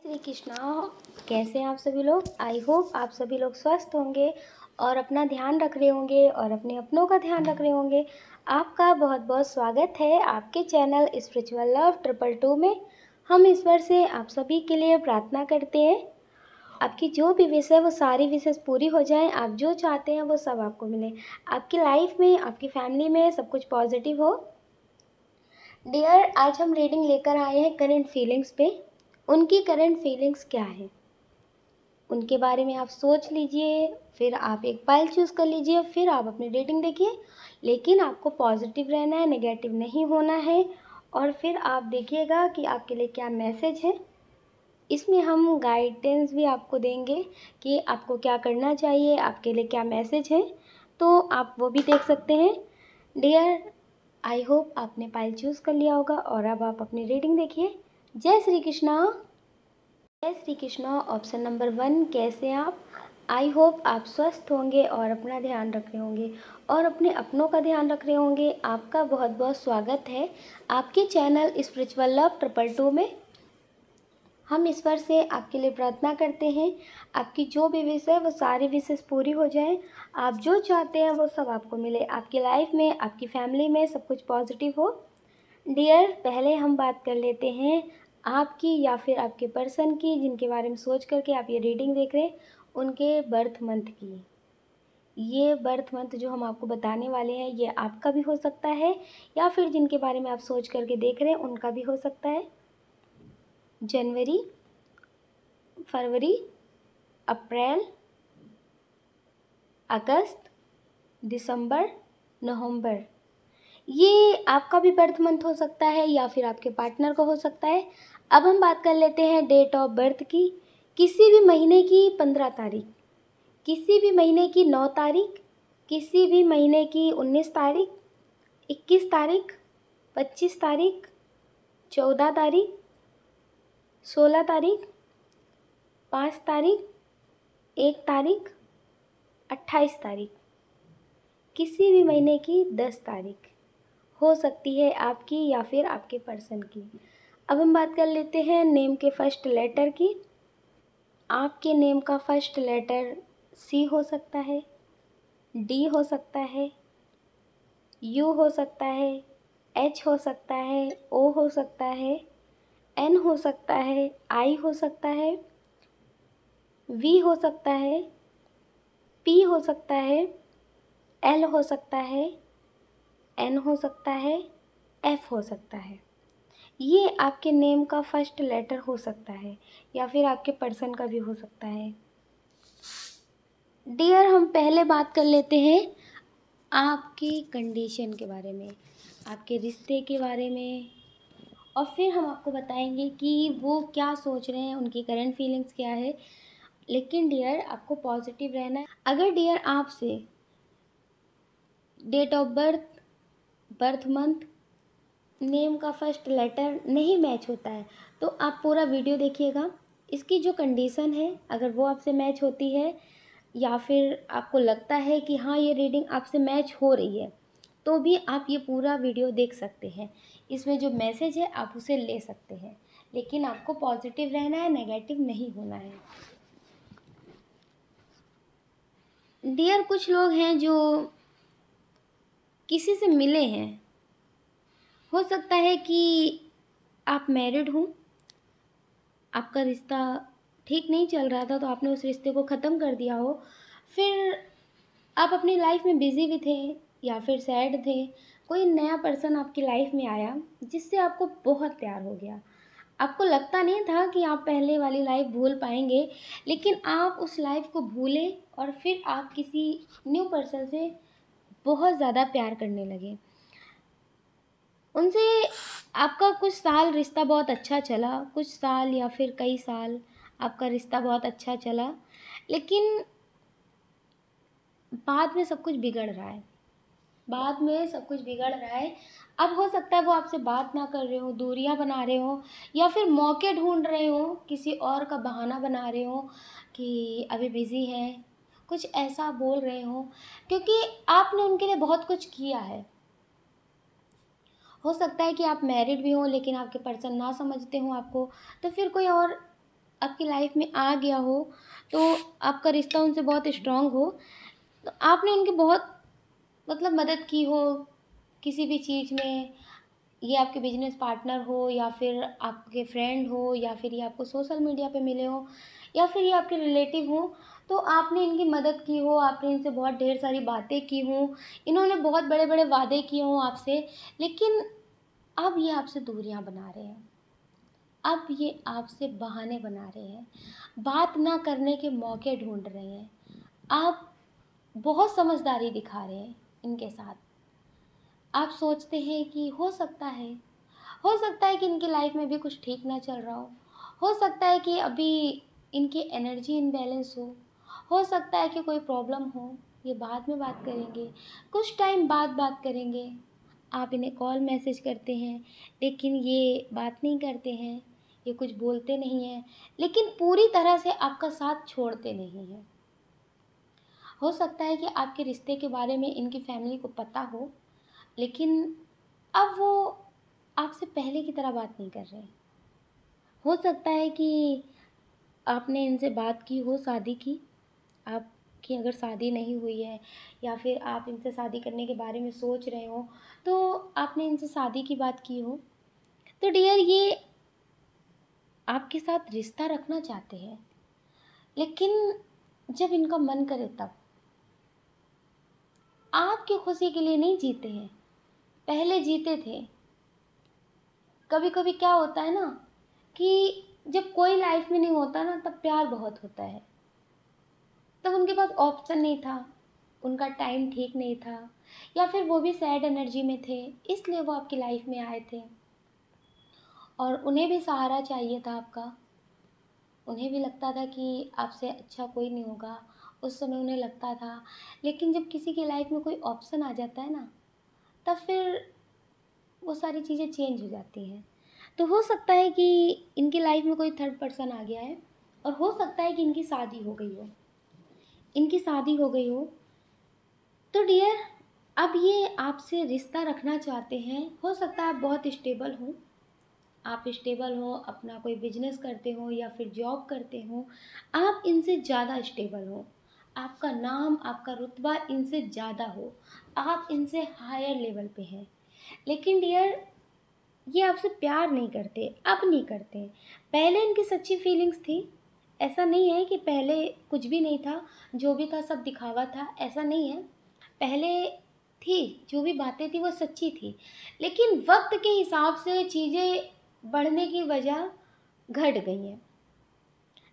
श्री कृष्णा। कैसे हैं आप सभी लोग? आई होप आप सभी लोग स्वस्थ होंगे और अपना ध्यान रख रहे होंगे और अपने अपनों का ध्यान रख रहे होंगे। आपका बहुत बहुत स्वागत है आपके चैनल स्पिरिचुअल लव 222 में। हम ईश्वर से आप सभी के लिए प्रार्थना करते हैं आपकी जो भी विश है वो सारी विशेष पूरी हो जाएं। आप जो चाहते हैं वो सब आपको मिले। आपकी लाइफ में, आपकी फैमिली में सब कुछ पॉजिटिव हो। डियर, आज हम रीडिंग लेकर आए हैं करंट फीलिंग्स पे। उनकी करंट फीलिंग्स क्या है उनके बारे में आप सोच लीजिए, फिर आप एक पाइल चूज़ कर लीजिए, फिर आप अपनी रीडिंग देखिए। लेकिन आपको पॉजिटिव रहना है, नेगेटिव नहीं होना है। और फिर आप देखिएगा कि आपके लिए क्या मैसेज है। इसमें हम गाइडेंस भी आपको देंगे कि आपको क्या करना चाहिए, आपके लिए क्या मैसेज है, तो आप वो भी देख सकते हैं। डियर, आई होप आपने पाइल चूज़ कर लिया होगा और अब आप अपनी रीडिंग देखिए। जय श्री कृष्णा। जय श्री कृष्णा। ऑप्शन नंबर 1, कैसे आप? आई होप आप स्वस्थ होंगे और अपना ध्यान रख रहे होंगे और अपने अपनों का ध्यान रख रहे होंगे। आपका बहुत बहुत स्वागत है आपके चैनल स्पिरिचुअल लव 222 में। हम ईश्वर से आपके लिए प्रार्थना करते हैं आपकी जो भी विश है वो सारी विशेष पूरी हो जाए। आप जो चाहते हैं वो सब आपको मिले। आपकी लाइफ में, आपकी फैमिली में सब कुछ पॉजिटिव हो। डियर, पहले हम बात कर लेते हैं आपकी या फिर आपके पर्सन की जिनके बारे में सोच करके आप ये रीडिंग देख रहे हैं, उनके बर्थ मंथ की। ये बर्थ मंथ जो हम आपको बताने वाले हैं ये आपका भी हो सकता है या फिर जिनके बारे में आप सोच करके देख रहे हैं उनका भी हो सकता है। जनवरी, फरवरी, अप्रैल, अगस्त, दिसंबर, नवंबर, ये आपका भी बर्थ मंथ हो सकता है या फिर आपके पार्टनर का हो सकता है। अब हम बात कर लेते हैं डेट ऑफ बर्थ की। किसी भी महीने की 15 तारीख, किसी भी महीने की 9 तारीख, किसी भी महीने की 19 तारीख, 21 तारीख, 25 तारीख, 14 तारीख, 16 तारीख, 5 तारीख, 1 तारीख, 28 तारीख, किसी भी महीने की 10 तारीख हो सकती है आपकी या फिर आपके पर्सन की। अब हम बात कर लेते हैं नेम के फर्स्ट लेटर की। आपके नेम का फर्स्ट लेटर सी हो सकता है, डी हो सकता है, यू हो सकता है, एच हो सकता है, ओ हो सकता है, एन हो सकता है, आई हो सकता है, वी हो सकता है, पी हो सकता है, एल हो सकता है, एन हो सकता है, एफ हो सकता है। ये आपके नेम का फर्स्ट लेटर हो सकता है या फिर आपके पर्सन का भी हो सकता है। डियर, हम पहले बात कर लेते हैं आपकी कंडीशन के बारे में, आपके रिश्ते के बारे में, और फिर हम आपको बताएंगे कि वो क्या सोच रहे हैं, उनकी करंट फीलिंग्स क्या है। लेकिन डियर, आपको पॉजिटिव रहना है। अगर डियर आपसे date of birth, birth month, name का फर्स्ट लेटर नहीं मैच होता है तो आप पूरा वीडियो देखिएगा। इसकी जो कंडीशन है अगर वो आपसे मैच होती है या फिर आपको लगता है कि हाँ ये रीडिंग आपसे मैच हो रही है तो भी आप ये पूरा वीडियो देख सकते हैं। इसमें जो मैसेज है आप उसे ले सकते हैं, लेकिन आपको पॉजिटिव रहना है, नेगेटिव नहीं होना है। डियर, कुछ लोग हैं जो किसी से मिले हैं, हो सकता है कि आप मैरिड हों, आपका रिश्ता ठीक नहीं चल रहा था तो आपने उस रिश्ते को ख़त्म कर दिया हो, फिर आप अपनी लाइफ में बिज़ी भी थे या फिर सैड थे, कोई नया पर्सन आपकी लाइफ में आया जिससे आपको बहुत प्यार हो गया। आपको लगता नहीं था कि आप पहले वाली लाइफ भूल पाएंगे, लेकिन आप उस लाइफ को भूले और फिर आप किसी न्यू पर्सन से बहुत ज़्यादा प्यार करने लगे। उनसे आपका कुछ साल रिश्ता बहुत अच्छा चला, कुछ साल या फिर कई साल आपका रिश्ता बहुत अच्छा चला, लेकिन बाद में सब कुछ बिगड़ रहा है। बाद में सब कुछ बिगड़ रहा है। अब हो सकता है वो आपसे बात ना कर रहे हो, दूरियां बना रहे हो या फिर मौके ढूंढ रहे हो, किसी और का बहाना बना रहे हो कि अभी बिज़ी हैं, कुछ ऐसा बोल रहे हो, क्योंकि आपने उनके लिए बहुत कुछ किया है। हो सकता है कि आप मैरिड भी हों लेकिन आपके पर्सन ना समझते हों आपको, तो फिर कोई और आपकी लाइफ में आ गया हो, तो आपका रिश्ता उनसे बहुत स्ट्रॉन्ग हो, तो आपने उनकी बहुत मतलब मदद की हो किसी भी चीज़ में, ये आपके बिजनेस पार्टनर हो या फिर आपके फ्रेंड हो या फिर ये आपको सोशल मीडिया पे मिले हो या फिर ये आपके रिलेटिव हो, तो आपने इनकी मदद की हो, आपने इनसे बहुत ढेर सारी बातें की हों, इन्होंने बहुत बड़े बड़े वादे किए हों आपसे, लेकिन अब ये आपसे दूरियां बना रहे हैं, अब ये आपसे बहाने बना रहे हैं, बात ना करने के मौके ढूंढ रहे हैं। आप बहुत समझदारी दिखा रहे हैं इनके साथ। आप सोचते हैं कि हो सकता है कि इनकी लाइफ में भी कुछ ठीक ना चल रहा हो सकता है कि अभी इनकी एनर्जी इनबैलेंस हो सकता है कि कोई प्रॉब्लम हो, ये बाद में बात करेंगे, कुछ टाइम बाद बात करेंगे। आप इन्हें कॉल मैसेज करते हैं, लेकिन ये बात नहीं करते हैं, ये कुछ बोलते नहीं हैं, लेकिन पूरी तरह से आपका साथ छोड़ते नहीं हैं। हो सकता है कि आपके रिश्ते के बारे में इनकी फैमिली को पता हो, लेकिन अब वो आपसे पहले की तरह बात नहीं कर रहे हैं। हो सकता है कि आपने इनसे बात की हो शादी की, आपकी अगर शादी नहीं हुई है या फिर आप इनसे शादी करने के बारे में सोच रहे हो, तो आपने इनसे शादी की बात की हो, तो डियर ये आपके साथ रिश्ता रखना चाहते हैं, लेकिन जब इनका मन करे तब। आपकी खुशी के लिए नहीं जीते हैं, पहले जीते थे। कभी कभी क्या होता है ना कि जब कोई लाइफ में नहीं होता ना, तब प्यार बहुत होता है। तब उनके पास ऑप्शन नहीं था, उनका टाइम ठीक नहीं था, या फिर वो भी सैड एनर्जी में थे, इसलिए वो आपकी लाइफ में आए थे। और उन्हें भी सहारा चाहिए था आपका, उन्हें भी लगता था कि आपसे अच्छा कोई नहीं होगा, उस समय उन्हें लगता था। लेकिन जब किसी की लाइफ में कोई ऑप्शन आ जाता है ना, तब फिर वो सारी चीज़ें चेंज हो जाती हैं। तो हो सकता है कि इनकी लाइफ में कोई थर्ड पर्सन आ गया है, और हो सकता है कि इनकी शादी हो गई हो। तो डियर, अब ये आपसे रिश्ता रखना चाहते हैं। हो सकता है आप बहुत स्टेबल हो, आप स्टेबल हो, अपना कोई बिजनेस करते हो या फिर जॉब करते हो, आप इनसे ज़्यादा स्टेबल हो, आपका नाम आपका रुतबा इनसे ज़्यादा हो, आप इनसे हायर लेवल पे हैं। लेकिन डियर, ये आपसे प्यार नहीं करते, अब नहीं करते। पहले इनकी सच्ची फीलिंग्स थी, ऐसा नहीं है कि पहले कुछ भी नहीं था, जो भी था सब दिखावा था, ऐसा नहीं है। पहले थी, जो भी बातें थी वो सच्ची थी, लेकिन वक्त के हिसाब से चीज़ें बढ़ने की वजह घट गई हैं।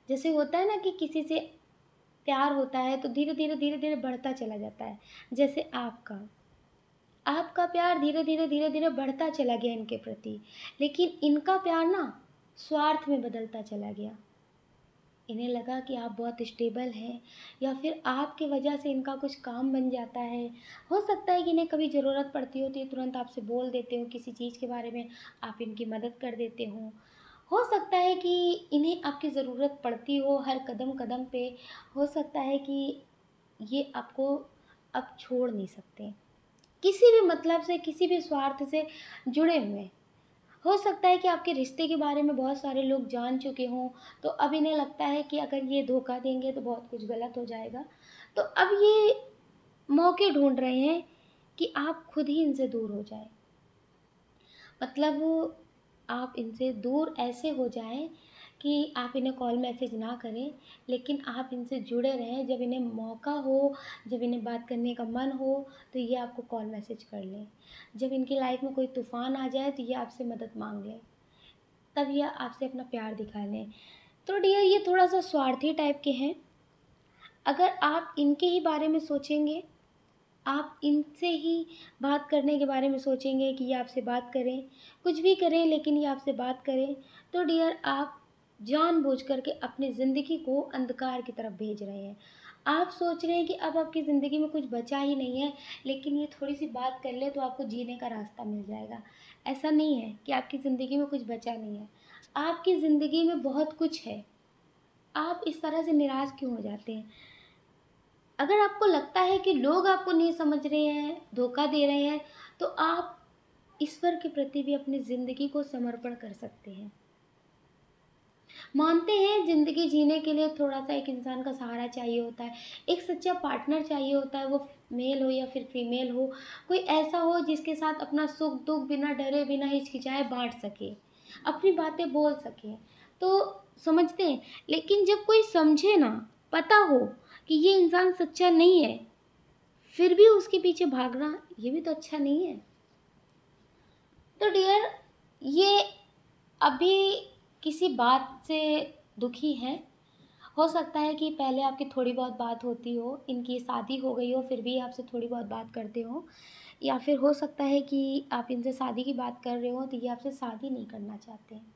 जैसे होता है ना कि किसी से प्यार होता है तो धीरे धीरे बढ़ता चला जाता है। जैसे आपका प्यार धीरे धीरे बढ़ता चला गया इनके प्रति, लेकिन इनका प्यार ना स्वार्थ में बदलता चला गया। इन्हें लगा कि आप बहुत स्टेबल हैं, या फिर आपकी वजह से इनका कुछ काम बन जाता है। हो सकता है कि इन्हें कभी ज़रूरत पड़ती हो तो ये तुरंत आपसे बोल देते हो, किसी चीज़ के बारे में आप इनकी मदद कर देते हो सकता है कि इन्हें आपकी ज़रूरत पड़ती हो हर कदम कदम पे। हो सकता है कि ये आपको अब छोड़ नहीं सकते, किसी भी मतलब से, किसी भी स्वार्थ से जुड़े हुए हैं। हो सकता है कि आपके रिश्ते के बारे में बहुत सारे लोग जान चुके हों, तो अब इन्हें लगता है कि अगर ये धोखा देंगे तो बहुत कुछ गलत हो जाएगा। तो अब ये मौके ढूंढ रहे हैं कि आप खुद ही इनसे दूर हो जाए, मतलब आप इनसे दूर ऐसे हो जाएं कि आप इन्हें कॉल मैसेज ना करें, लेकिन आप इनसे जुड़े रहें। जब इन्हें मौका हो, जब इन्हें बात करने का मन हो, तो ये आपको कॉल मैसेज कर लें। जब इनकी लाइफ में कोई तूफ़ान आ जाए तो ये आपसे मदद मांग लें, तब ये आपसे अपना प्यार दिखा लें। तो डियर, ये थोड़ा सा स्वार्थी टाइप के हैं। अगर आप इनके ही बारे में सोचेंगे, आप इनसे ही बात करने के बारे में सोचेंगे कि ये आपसे बात करें, कुछ भी करें लेकिन ये आपसे बात करें, तो डियर आप जानबूझ करके अपनी ज़िंदगी को अंधकार की तरफ भेज रहे हैं। आप सोच रहे हैं कि अब आपकी ज़िंदगी में कुछ बचा ही नहीं है, लेकिन ये थोड़ी सी बात कर ले तो आपको जीने का रास्ता मिल जाएगा। ऐसा नहीं है कि आपकी ज़िंदगी में कुछ बचा नहीं है, आपकी ज़िंदगी में बहुत कुछ है। आप इस तरह से निराश क्यों हो जाते हैं? अगर आपको लगता है कि लोग आपको नहीं समझ रहे हैं, धोखा दे रहे हैं, तो आप ईश्वर के प्रति भी अपनी ज़िंदगी को समर्पण कर सकते हैं। मानते हैं ज़िंदगी जीने के लिए थोड़ा-सा एक इंसान का सहारा चाहिए होता है, एक सच्चा पार्टनर चाहिए होता है, वो मेल हो या फिर फीमेल हो, कोई ऐसा हो जिसके साथ अपना सुख-दुःख बिना डरे, बिना हिचकिचाए बाँट सके, अपनी बातें बोल सके। तो समझते हैं, लेकिन जब कोई समझे ना, पता हो कि ये इंसान सच्चा नहीं है, फिर भी उसके पीछे भागना, ये भी तो अच्छा नहीं है। तो डियर, ये अभी किसी बात से दुखी हैं। हो सकता है कि पहले आपकी थोड़ी बहुत बात होती हो, इनकी शादी हो गई हो, फिर भी आपसे थोड़ी बहुत बात करते हो, या फिर हो सकता है कि आप इनसे शादी की बात कर रहे हो तो ये आपसे शादी नहीं करना चाहते हैं।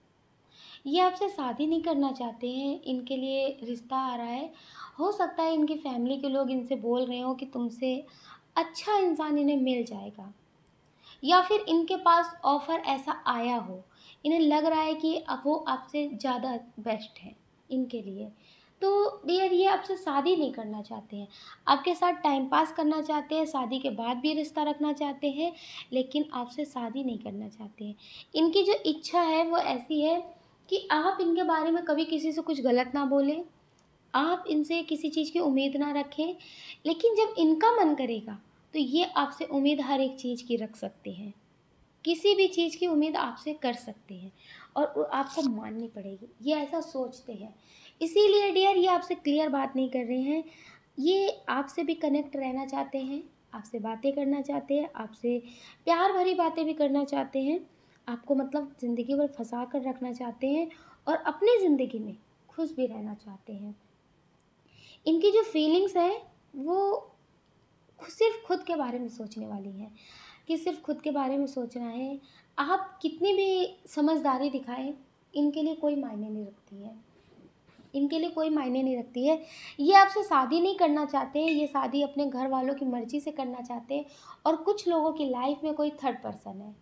ये आपसे शादी नहीं करना चाहते हैं, इनके लिए रिश्ता आ रहा है। हो सकता है इनकी फैमिली के लोग इनसे बोल रहे हो कि तुमसे अच्छा इंसान इन्हें मिल जाएगा, या फिर इनके पास ऑफ़र ऐसा आया हो, इन्हें लग रहा है कि अब वो आपसे ज़्यादा बेस्ट है इनके लिए। तो डियर, ये आपसे शादी नहीं करना चाहते हैं, आपके साथ टाइम पास करना चाहते हैं, शादी के बाद भी रिश्ता रखना चाहते हैं, लेकिन आपसे शादी नहीं करना चाहते हैं। इनकी जो इच्छा है वो ऐसी है कि आप इनके बारे में कभी किसी से कुछ गलत ना बोलें, आप इनसे किसी चीज़ की उम्मीद ना रखें, लेकिन जब इनका मन करेगा, तो ये आपसे उम्मीद हर एक चीज़ की रख सकते हैं। किसी भी चीज़ की उम्मीद आपसे कर सकते हैं और वो आपको माननी पड़ेगी, ये ऐसा सोचते हैं। इसीलिए डियर, ये आपसे क्लियर बात नहीं कर रहे हैं, ये आपसे भी कनेक्ट रहना चाहते हैं, आपसे बातें करना चाहते हैं, आपसे प्यार भरी बातें भी करना चाहते हैं, आपको मतलब ज़िंदगी भर फँसा कर रखना चाहते हैं और अपनी ज़िंदगी में खुश भी रहना चाहते हैं। इनकी जो फीलिंग्स हैं, वो सिर्फ़ खुद के बारे में सोचने वाली हैं, कि सिर्फ़ खुद के बारे में सोचना है। आप कितनी भी समझदारी दिखाएँ, इनके लिए कोई मायने नहीं रखती है। इनके लिए कोई मायने नहीं रखती है। ये आपसे शादी नहीं करना चाहते हैं, ये शादी अपने घर वालों की मर्ज़ी से करना चाहते हैं, और कुछ लोगों की लाइफ़ में कोई थर्ड पर्सन है।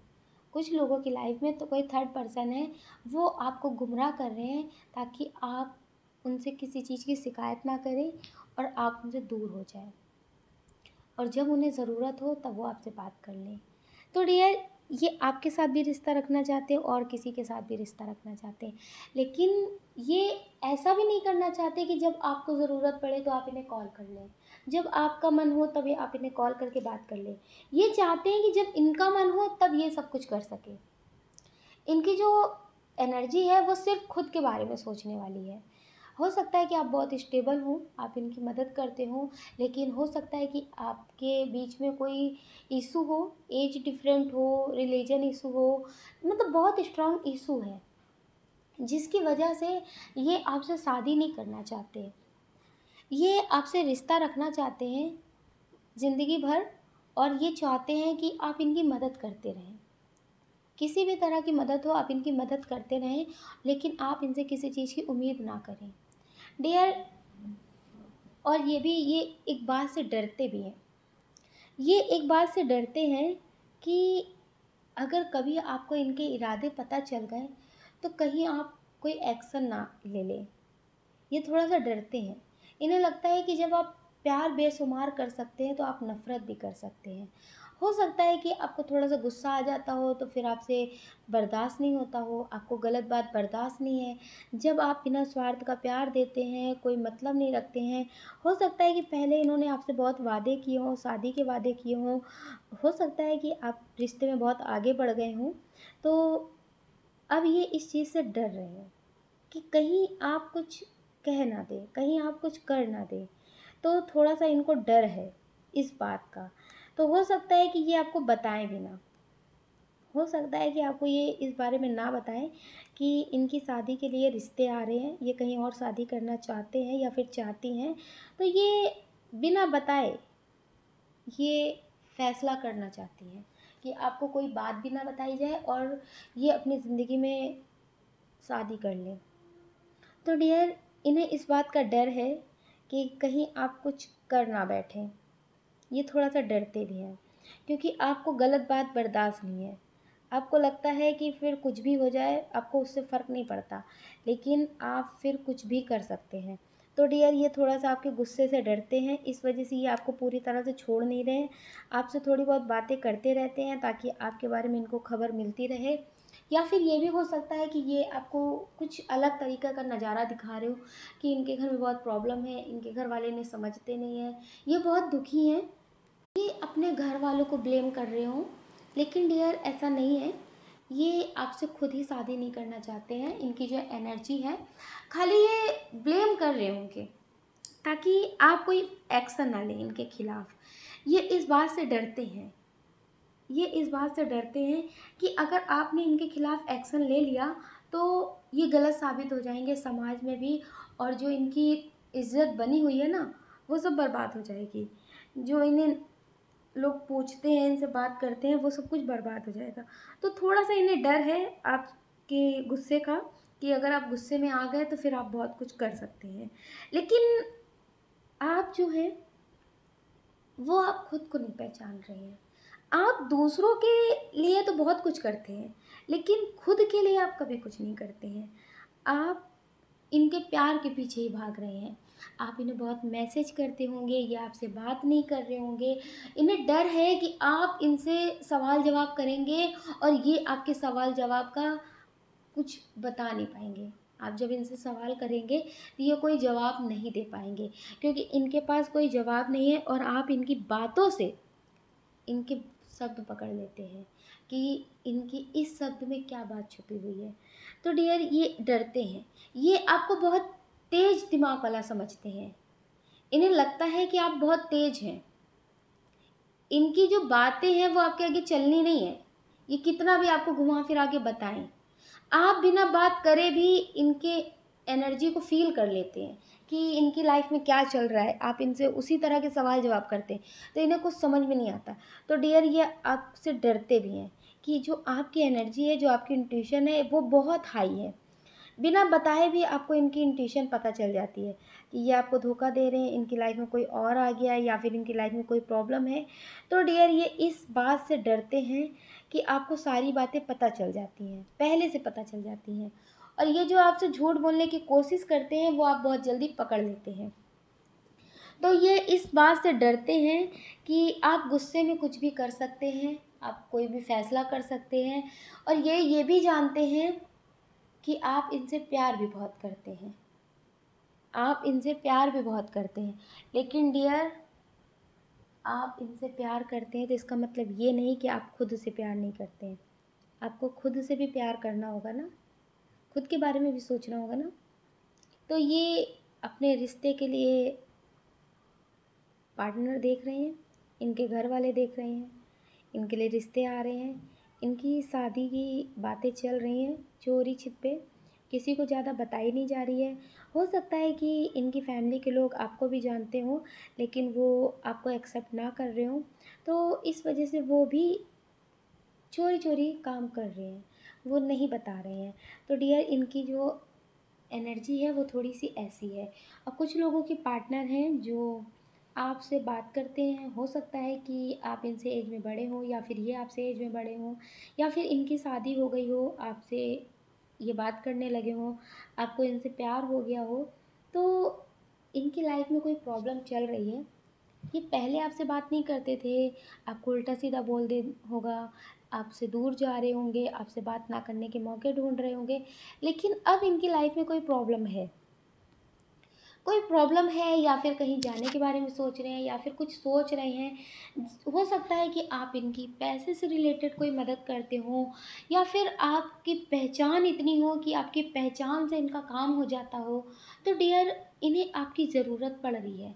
कुछ लोगों की लाइफ़ में तो कोई थर्ड पर्सन है, वो आपको गुमराह कर रहे हैं ताकि आप उनसे किसी चीज़ की शिकायत ना करें और आप उनसे दूर हो जाएँ। और जब उन्हें ज़रूरत हो तब वो आपसे बात कर लें। तो डियर, ये आपके साथ भी रिश्ता रखना चाहते हैं और किसी के साथ भी रिश्ता रखना चाहते हैं। लेकिन ये ऐसा भी नहीं करना चाहते कि जब आपको ज़रूरत पड़े तो आप इन्हें कॉल कर लें। जब आपका मन हो तभी आप इन्हें कॉल करके बात कर लें। ये चाहते हैं कि जब इनका मन हो तब ये सब कुछ कर सकें। इनकी जो एनर्जी है वो सिर्फ़ खुद के बारे में सोचने वाली है। हो सकता है कि आप बहुत स्टेबल हों, आप इनकी मदद करते हों, लेकिन हो सकता है कि आपके बीच में कोई इश्यू हो, एज डिफरेंट हो, रिलीजन इश्यू हो, मतलब बहुत स्ट्रॉन्ग इश्यू है, जिसकी वजह से ये आपसे शादी नहीं करना चाहते। ये आपसे रिश्ता रखना चाहते हैं ज़िंदगी भर, और ये चाहते हैं कि आप इनकी मदद करते रहें। किसी भी तरह की मदद हो, आप इनकी मदद करते रहें, लेकिन आप इनसे किसी चीज़ की उम्मीद ना करें। डियर, और ये एक बात से डरते भी हैं। ये एक बात से डरते हैं कि अगर कभी आपको इनके इरादे पता चल गए, तो कहीं आप कोई एक्शन ना ले लें। ये थोड़ा-सा डरते हैं। इन्हें लगता है कि जब आप प्यार बेशुमार कर सकते हैं, तो आप नफ़रत भी कर सकते हैं। हो सकता है कि आपको थोड़ा-सा गुस्सा आ जाता हो, तो फिर आपसे बर्दाश्त नहीं होता हो, आपको गलत बात बर्दाश्त नहीं है। जब आप बिना स्वार्थ का प्यार देते हैं, कोई मतलब नहीं रखते हैं, हो सकता है कि पहले इन्होंने आपसे बहुत वादे किए हों, शादी के वादे किए हों, हो सकता है कि आप रिश्ते में बहुत आगे बढ़ गए हों, तो अब ये इस चीज़ से डर रहे हैं कि कहीं आप कुछ कह ना दें, कहीं आप कुछ कर ना दें। तो थोड़ा-सा इनको डर है इस बात का। तो हो सकता है कि ये आपको बताएँ भी ना। हो सकता है कि आपको ये इस बारे में ना बताएँ कि इनकी शादी के लिए रिश्ते आ रहे हैं, ये कहीं और शादी करना चाहते हैं या फिर चाहती हैं। तो ये बिना बताए ये फ़ैसला करना चाहती हैं कि आपको कोई बात भी ना बताई जाए और ये अपनी ज़िंदगी में शादी कर लें। तो डियर, इन्हें इस बात का डर है कि कहीं आप कुछ कर ना बैठें। ये थोड़ा-सा डरते भी हैं, क्योंकि आपको गलत बात बर्दाश्त नहीं है। आपको लगता है कि फिर कुछ भी हो जाए, आपको उससे फ़र्क नहीं पड़ता, लेकिन आप फिर कुछ भी कर सकते हैं। तो डियर, ये थोड़ा-सा आपके गुस्से से डरते हैं, इस वजह से ये आपको पूरी तरह से छोड़ नहीं रहे हैं। आपसे थोड़ी बहुत बातें करते रहते हैं ताकि आपके बारे में इनको खबर मिलती रहे, या फिर ये भी हो सकता है कि ये आपको कुछ अलग तरीक़े का नज़ारा दिखा रहे हो कि इनके घर में बहुत प्रॉब्लम है, इनके घर वाले इन्हें समझते नहीं हैं, ये बहुत दुखी हैं, ये अपने घर वालों को ब्लेम कर रहे हों। लेकिन डियर ऐसा नहीं है, ये आपसे खुद ही शादी नहीं करना चाहते हैं। इनकी जो एनर्जी है खाली ये ब्लेम कर रहे होंगे ताकि आप कोई एक्शन ना लें इनके खिलाफ़। ये इस बात से डरते हैं, ये इस बात से डरते हैं कि अगर आपने इनके खिलाफ़ एक्शन ले लिया तो ये गलत साबित हो जाएंगे समाज में भी, और जो इनकी इज़्ज़त बनी हुई है ना वो सब बर्बाद हो जाएगी। जो इन्हें लोग पूछते हैं, इनसे बात करते हैं, वो सब कुछ बर्बाद हो जाएगा। तो थोड़ा-सा इन्हें डर है आपके गुस्से का कि अगर आप गुस्से में आ गए तो फिर आप बहुत कुछ कर सकते हैं। लेकिन आप जो हैं वो आप खुद को नहीं पहचान रहे हैं। आप दूसरों के लिए तो बहुत कुछ करते हैं, लेकिन खुद के लिए आप कभी कुछ नहीं करते हैं। आप इनके प्यार के पीछे ही भाग रहे हैं। आप इन्हें बहुत मैसेज करते होंगे, ये आपसे बात नहीं कर रहे होंगे। इन्हें डर है कि आप इनसे सवाल जवाब करेंगे और ये आपके सवाल जवाब का कुछ बता नहीं पाएँगे। आप जब इनसे सवाल करेंगे तो ये कोई जवाब नहीं दे पाएँगे, क्योंकि इनके पास कोई जवाब नहीं है और आप इनकी बातों से इनके शब्द पकड़ लेते हैं कि इनकी इस शब्द में क्या बात छुपी हुई है। तो डियर ये डरते हैं, ये आपको बहुत तेज़ दिमाग वाला समझते हैं। इन्हें लगता है कि आप बहुत तेज़ हैं। इनकी जो बातें हैं वो आपके आगे चलनी नहीं है। ये कितना भी आपको घुमा फिरा के बताएँ, आप बिना बात करे भी इनके एनर्जी को फ़ील कर लेते हैं कि इनकी लाइफ में क्या चल रहा है। आप इनसे उसी तरह के सवाल जवाब करते हैं, तो इन्हें कुछ समझ में नहीं आता। तो डियर ये आपसे डरते भी हैं कि जो आपकी एनर्जी है, जो आपकी इंट्यूशन है, वो बहुत हाई है। बिना बताए भी आपको इनकी इंट्यूशन पता चल जाती है कि ये आपको धोखा दे रहे हैं, इनकी लाइफ में कोई और आ गया है या फिर इनकी लाइफ में कोई प्रॉब्लम है। तो डियर ये इस बात से डरते हैं कि आपको सारी बातें पता चल जाती हैं, पहले से पता चल जाती हैं, और ये जो आपसे झूठ बोलने की कोशिश करते हैं वो आप बहुत जल्दी पकड़ लेते हैं। तो ये इस बात से डरते हैं कि आप गुस्से में कुछ भी कर सकते हैं, आप कोई भी फ़ैसला कर सकते हैं, और ये भी जानते हैं कि आप इनसे प्यार भी बहुत करते हैं। आप इनसे प्यार भी बहुत करते हैं। लेकिन डियर आप इनसे प्यार करते हैं तो इसका मतलब ये नहीं कि आप खुद से प्यार नहीं करते हैं। आपको खुद से भी प्यार करना होगा ना, खुद के बारे में भी सोचना होगा ना। तो ये अपने रिश्ते के लिए पार्टनर देख रहे हैं, इनके घर वाले देख रहे हैं, इनके लिए रिश्ते आ रहे हैं, इनकी शादी की बातें चल रही हैं चोरी-छिपे, किसी को ज़्यादा बताई नहीं जा रही है। हो सकता है कि इनकी फैमिली के लोग आपको भी जानते हों, लेकिन वो आपको एक्सेप्ट ना कर रहे हों, तो इस वजह से वो भी चोरी-चोरी काम कर रहे हैं, वो नहीं बता रहे हैं। तो डियर इनकी जो एनर्जी है वो थोड़ी-सी ऐसी है। और कुछ लोगों के पार्टनर हैं जो आपसे बात करते हैं, हो सकता है कि आप इनसे एज में बड़े हों या फिर ये आपसे एज में बड़े हों, या फिर इनकी शादी हो गई हो, आपसे ये बात करने लगे हों, आपको इनसे प्यार हो गया हो, तो इनकी लाइफ में कोई प्रॉब्लम चल रही है। ये पहले आपसे बात नहीं करते थे, आपको उल्टा-सीधा बोल दे होगा, आपसे दूर जा रहे होंगे, आपसे बात ना करने के मौके ढूँढ रहे होंगे, लेकिन अब इनकी लाइफ में कोई प्रॉब्लम है। कोई प्रॉब्लम है या फिर कहीं जाने के बारे में सोच रहे हैं या फिर कुछ सोच रहे हैं। हो सकता है कि आप इनकी पैसे से रिलेटेड कोई मदद करते हों, या फिर आपकी पहचान इतनी हो कि आपकी पहचान से इनका काम हो जाता हो। तो डियर इन्हें आपकी ज़रूरत पड़ रही है,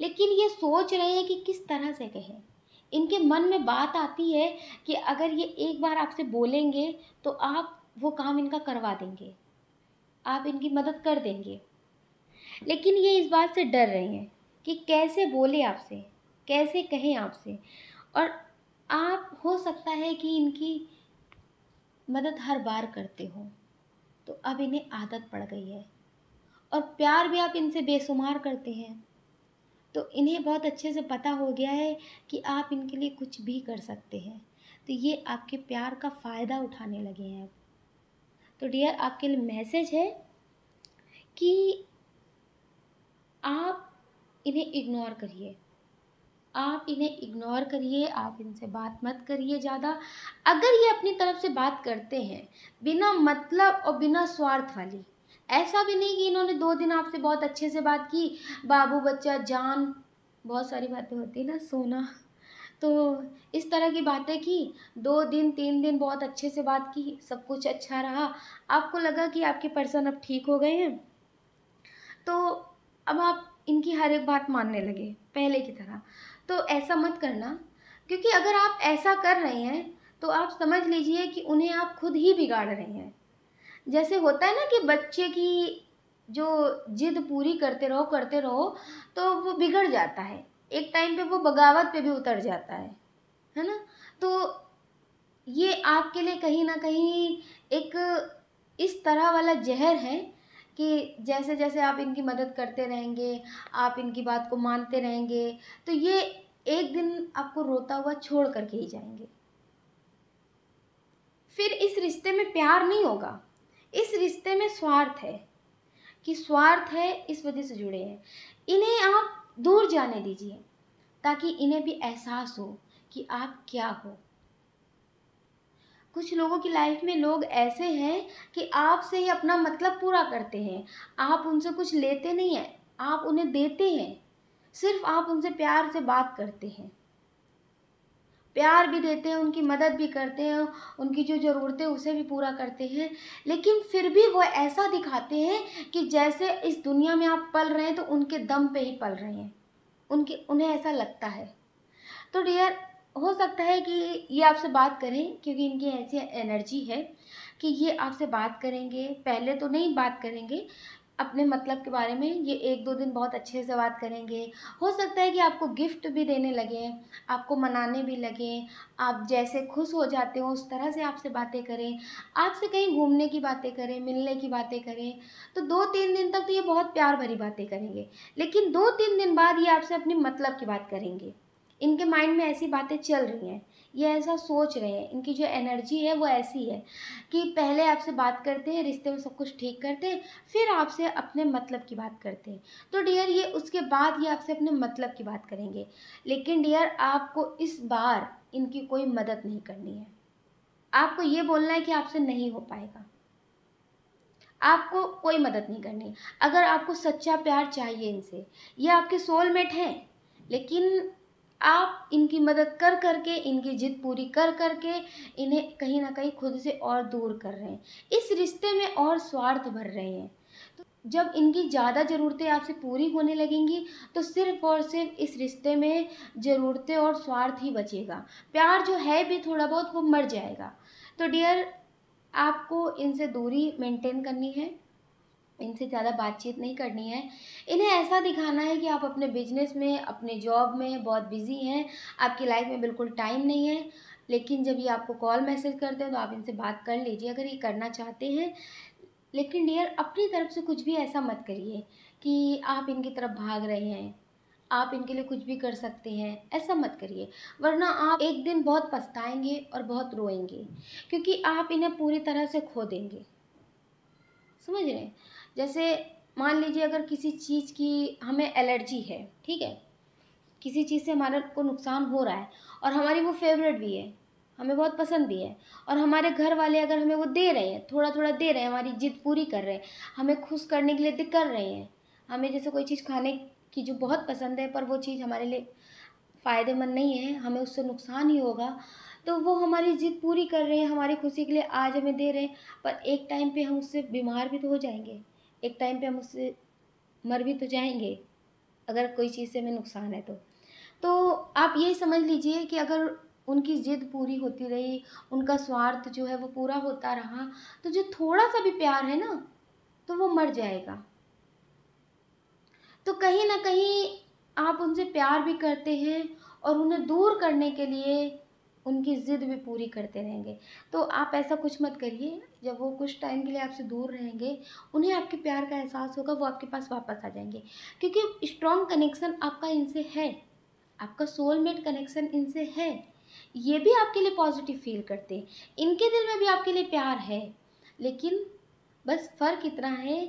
लेकिन ये सोच रहे हैं कि किस तरह से कहें। इनके मन में बात आती है कि अगर ये एक बार आपसे बोलेंगे तो आप वो काम इनका करवा देंगे, आप इनकी मदद कर देंगे। लेकिन ये इस बात से डर रहे हैं कि कैसे बोले आपसे, कैसे कहें आपसे, और आप हो सकता है कि इनकी मदद हर बार करते हो, तो अब इन्हें आदत पड़ गई है, और प्यार भी आप इनसे बेशुमार करते हैं, तो इन्हें बहुत अच्छे से पता हो गया है कि आप इनके लिए कुछ भी कर सकते हैं। तो ये आपके प्यार का फ़ायदा उठाने लगे हैं अब। तो डियर आपके लिए मैसेज है कि आप इन्हें इग्नोर करिए, आप इन्हें इग्नोर करिए, आप इनसे बात मत करिए ज़्यादा। अगर ये अपनी तरफ से बात करते हैं बिना मतलब और बिना स्वार्थ वाली, ऐसा भी नहीं कि इन्होंने 2 दिन आपसे बहुत अच्छे से बात की, बाबू बच्चा जान, बहुत सारी बातें होती है ना, सोना, तो इस तरह की बातें की, 2 दिन 3 दिन बहुत अच्छे से बात की, सब कुछ अच्छा रहा, आपको लगा कि आपके पर्सन अब ठीक हो गए हैं, तो अब आप इनकी हर एक बात मानने लगे पहले की तरह। तो ऐसा मत करना, क्योंकि अगर आप ऐसा कर रहे हैं तो आप समझ लीजिए कि उन्हें आप खुद ही बिगाड़ रहे हैं। जैसे होता है ना कि बच्चे की जो जिद पूरी करते रहो तो वो बिगड़ जाता है, एक टाइम पे वो बगावत पे भी उतर जाता है ना। तो ये आपके लिए कहीं ना कहीं एक इस तरह वाला जहर है कि जैसे जैसे आप इनकी मदद करते रहेंगे, आप इनकी बात को मानते रहेंगे, तो ये एक दिन आपको रोता हुआ छोड़ करके ही जाएंगे। फिर इस रिश्ते में प्यार नहीं होगा, इस रिश्ते में स्वार्थ है, कि स्वार्थ है इस वजह से जुड़े हैं। इन्हें आप दूर जाने दीजिए ताकि इन्हें भी एहसास हो कि आप क्या हो। कुछ लोगों की लाइफ में लोग ऐसे हैं कि आपसे ही अपना मतलब पूरा करते हैं, आप उनसे कुछ लेते नहीं हैं, आप उन्हें देते हैं, सिर्फ आप उनसे प्यार से बात करते हैं, प्यार भी देते हैं, उनकी मदद भी करते हैं, उनकी जो ज़रूरतें उसे भी पूरा करते हैं, लेकिन फिर भी वो ऐसा दिखाते हैं कि जैसे इस दुनिया में आप पल रहे हैं तो उनके दम पे ही पल रहे हैं, उन्हें ऐसा लगता है। तो डियर, हो सकता है कि ये आपसे बात करें क्योंकि इनकी ऐसी एनर्जी है कि ये आपसे बात करेंगे, पहले तो नहीं बात करेंगे अपने मतलब के बारे में, ये 1-2 दिन बहुत अच्छे से बात करेंगे। हो सकता है कि आपको गिफ्ट भी देने लगें, आपको मनाने भी लगें, आप जैसे खुश हो जाते हो उस तरह से आपसे बातें करें, आपसे कहीं घूमने की बातें करें, मिलने की बातें करें। तो 2-3 दिन तक तो ये बहुत प्यार भरी बातें करेंगे, लेकिन 2-3 दिन बाद ये आपसे अपने मतलब की बात करेंगे। इनके माइंड में ऐसी बातें चल रही हैं, ये ऐसा सोच रहे हैं, इनकी जो एनर्जी है वो ऐसी है कि पहले आपसे बात करते हैं, रिश्ते में सब कुछ ठीक करते हैं, फिर आपसे अपने मतलब की बात करते हैं। तो डियर, ये उसके बाद ये आपसे अपने मतलब की बात करेंगे, लेकिन डियर आपको इस बार इनकी कोई मदद नहीं करनी है। आपको ये बोलना है कि आपसे नहीं हो पाएगा, आपको कोई मदद नहीं करनी। अगर आपको सच्चा प्यार चाहिए इनसे, ये आपके सोलमेट हैं, लेकिन आप इनकी मदद कर करके, इनकी जिद पूरी कर करके इन्हें कहीं ना कहीं खुद से और दूर कर रहे हैं, इस रिश्ते में और स्वार्थ भर रहे हैं। तो जब इनकी ज़्यादा ज़रूरतें आपसे पूरी होने लगेंगी तो सिर्फ और सिर्फ इस रिश्ते में ज़रूरतें और स्वार्थ ही बचेगा, प्यार जो है भी थोड़ा बहुत वो मर जाएगा। तो डियर, आपको इनसे दूरी मेंटेन करनी है, इनसे ज़्यादा बातचीत नहीं करनी है। इन्हें ऐसा दिखाना है कि आप अपने बिजनेस में, अपने जॉब में बहुत बिजी हैं, आपकी लाइफ में बिल्कुल टाइम नहीं है, लेकिन जब ये आपको कॉल मैसेज करते हैं तो आप इनसे बात कर लीजिए अगर ये करना चाहते हैं। लेकिन डियर, अपनी तरफ से कुछ भी ऐसा मत करिए कि आप इनकी तरफ भाग रहे हैं, आप इनके लिए कुछ भी कर सकते हैं, ऐसा मत करिए, वरना आप एक दिन बहुत पछताएंगे और बहुत रोएंगे, क्योंकि आप इन्हें पूरी तरह से खो देंगे। समझ रहे हैं? जैसे मान लीजिए अगर किसी चीज़ की हमें एलर्जी है, ठीक है, किसी चीज़ से हमारे को नुकसान हो रहा है और हमारी वो फेवरेट भी है, हमें बहुत पसंद भी है, और हमारे घर वाले अगर हमें वो दे रहे हैं, थोड़ा थोड़ा दे रहे हैं, हमारी जिद पूरी कर रहे हैं, हमें खुश करने के लिए कर रहे हैं, हमें जैसे कोई चीज़ खाने की जो बहुत पसंद है पर वो चीज़ हमारे लिए फ़ायदेमंद नहीं है, हमें उससे नुकसान ही होगा, तो वो हमारी ज़िद पूरी कर रहे हैं, हमारी खुशी के लिए आज हमें दे रहे हैं, पर एक टाइम पे हम उससे बीमार भी तो हो जाएंगे, एक टाइम पे हम उससे मर भी तो जाएंगे अगर कोई चीज़ से हमें नुकसान है तो आप यही समझ लीजिए कि अगर उनकी ज़िद पूरी होती रही, उनका स्वार्थ जो है वो पूरा होता रहा, तो जो थोड़ा सा भी प्यार है ना, तो वो मर जाएगा। तो कहीं ना कहीं आप उनसे प्यार भी करते हैं और उन्हें दूर करने के लिए उनकी ज़िद भी पूरी करते रहेंगे। तो आप ऐसा कुछ मत करिए, जब वो कुछ टाइम के लिए आपसे दूर रहेंगे, उन्हें आपके प्यार का एहसास होगा, वो आपके पास वापस आ जाएंगे, क्योंकि स्ट्रॉन्ग कनेक्शन आपका इनसे है, आपका सोलमेट कनेक्शन इनसे है, ये भी आपके लिए पॉजिटिव फील करते हैं, इनके दिल में भी आपके लिए प्यार है, लेकिन बस फ़र्क इतना है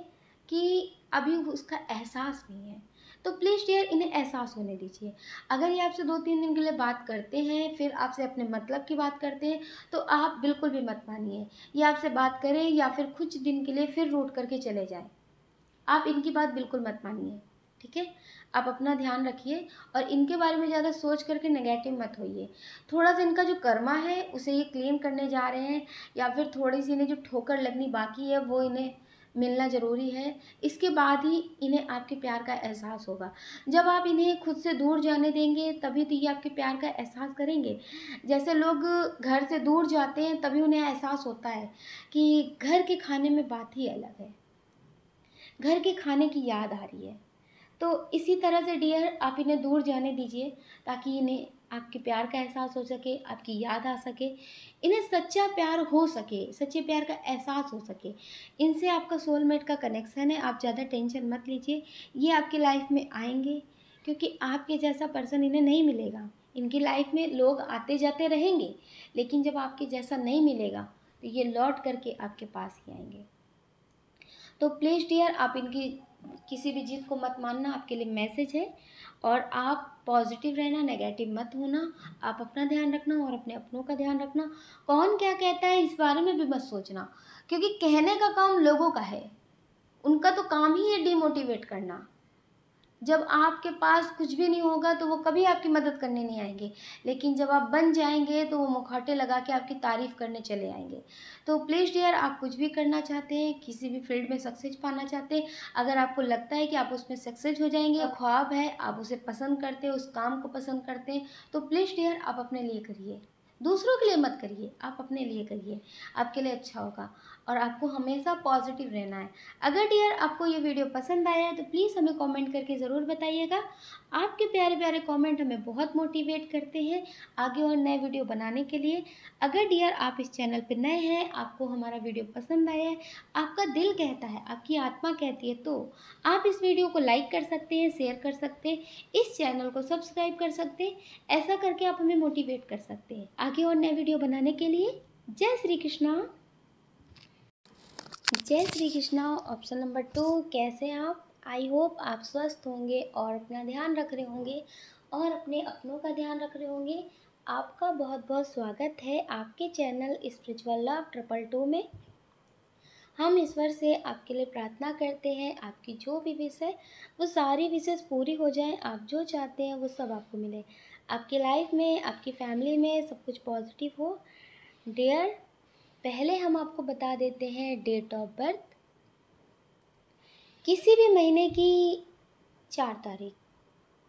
कि अभी उसका एहसास नहीं है। तो प्लीज़ डियर इन्हें एहसास होने दीजिए। अगर ये आपसे 2-3 दिन के लिए बात करते हैं, फिर आपसे अपने मतलब की बात करते हैं, तो आप बिल्कुल भी मत मानिए। ये आपसे बात करें या फिर कुछ दिन के लिए फिर रूठ करके चले जाएँ। आप इनकी बात बिल्कुल मत मानिए, ठीक है? आप अपना ध्यान रखिए और इनके बारे में ज़्यादा सोच करके नेगेटिव मत होइए। थोड़ा-सा इनका जो कर्मा है उसे ये क्लीन करने जा रहे हैं, या फिर थोड़ी-सी इन्हें जो ठोकर लगनी बाकी है वो इन्हें मिलना ज़रूरी है। इसके बाद ही इन्हें आपके प्यार का एहसास होगा। जब आप इन्हें खुद से दूर जाने देंगे तभी तो ये आपके प्यार का एहसास करेंगे। जैसे लोग घर से दूर जाते हैं तभी उन्हें एहसास होता है कि घर के खाने में बात ही अलग है। घर के खाने की याद आ रही है। तो इसी तरह से डियर आप इन्हें दूर जाने दीजिए, ताकि इन्हें आपके प्यार का एहसास हो सके, आपकी याद आ सके, इन्हें सच्चा प्यार हो सके, सच्चे प्यार का एहसास हो सके। इनसे आपका सोलमेट का कनेक्शन है, आप ज़्यादा टेंशन मत लीजिए। ये आपकी लाइफ में आएँगे, क्योंकि आपके जैसा पर्सन इन्हें नहीं मिलेगा। इनकी लाइफ में लोग आते-जाते रहेंगे, लेकिन जब आपके जैसा नहीं मिलेगा, तो ये लौट करके आपके पास ही आएँगे। तो प्लीज़ डियर आप इनकी किसी भी जिद को मत मानना, आपके लिए मैसेज है। और आप पॉजिटिव रहना, नेगेटिव मत होना। आप अपना ध्यान रखना और अपने अपनों का ध्यान रखना। कौन क्या कहता है इस बारे में भी मत सोचना, क्योंकि कहने का काम लोगों का है। उनका तो काम ही है डिमोटिवेट करना। जब आपके पास कुछ भी नहीं होगा तो वो कभी आपकी मदद करने नहीं आएँगे, लेकिन जब आप बन जाएँगे तो वो मुखौटे लगा के आपकी तारीफ़ करने चले आएँगे। तो प्लीज़ डियर आप कुछ भी करना चाहते हैं, किसी भी फ़ील्ड में सक्सेस पाना चाहते हैं, अगर आपको लगता है कि आप उसमें सक्सेस हो जाएँगे, ख्वाब है, आप उसे पसंद करते हैं, उस काम को पसंद करते हैं, तो प्लीज़ डियर आप अपने लिए करिए। दूसरों के लिए मत करिए, आप अपने लिए करिए, आपके लिए अच्छा होगा। और आपको हमेशा पॉजिटिव रहना है। अगर डियर आपको ये वीडियो पसंद आया है तो प्लीज़ हमें कमेंट करके ज़रूर बताइएगा। आपके प्यारे प्यारे कमेंट हमें बहुत मोटिवेट करते हैं आगे और नए वीडियो बनाने के लिए। अगर डियर आप इस चैनल पर नए हैं, आपको हमारा वीडियो पसंद आया है, आपका दिल कहता है, आपकी आत्मा कहती है, तो आप इस वीडियो को लाइक कर सकते हैं, शेयर कर सकते हैं, इस चैनल को सब्सक्राइब कर सकते हैं। ऐसा करके आप हमें मोटिवेट कर सकते हैं आगे और नए वीडियो बनाने के लिए। जय श्री कृष्णा। जय श्री कृष्णा। ऑप्शन नंबर 2, कैसे हैं आप? आई होप आप स्वस्थ होंगे और अपना ध्यान रख रहे होंगे और अपने अपनों का ध्यान रख रहे होंगे। आपका बहुत बहुत स्वागत है आपके चैनल स्पिरिचुअल लव 222 में। हम ईश्वर से आपके लिए प्रार्थना करते हैं, आपकी जो भी विश है वो सारी विशेष पूरी हो जाएं, आप जो चाहते हैं वो सब आपको मिले, आपकी लाइफ में, आपकी फैमिली में सब कुछ पॉजिटिव हो। डियर, पहले हम आपको बता देते हैं डेट ऑफ बर्थ। किसी भी महीने की 4 तारीख,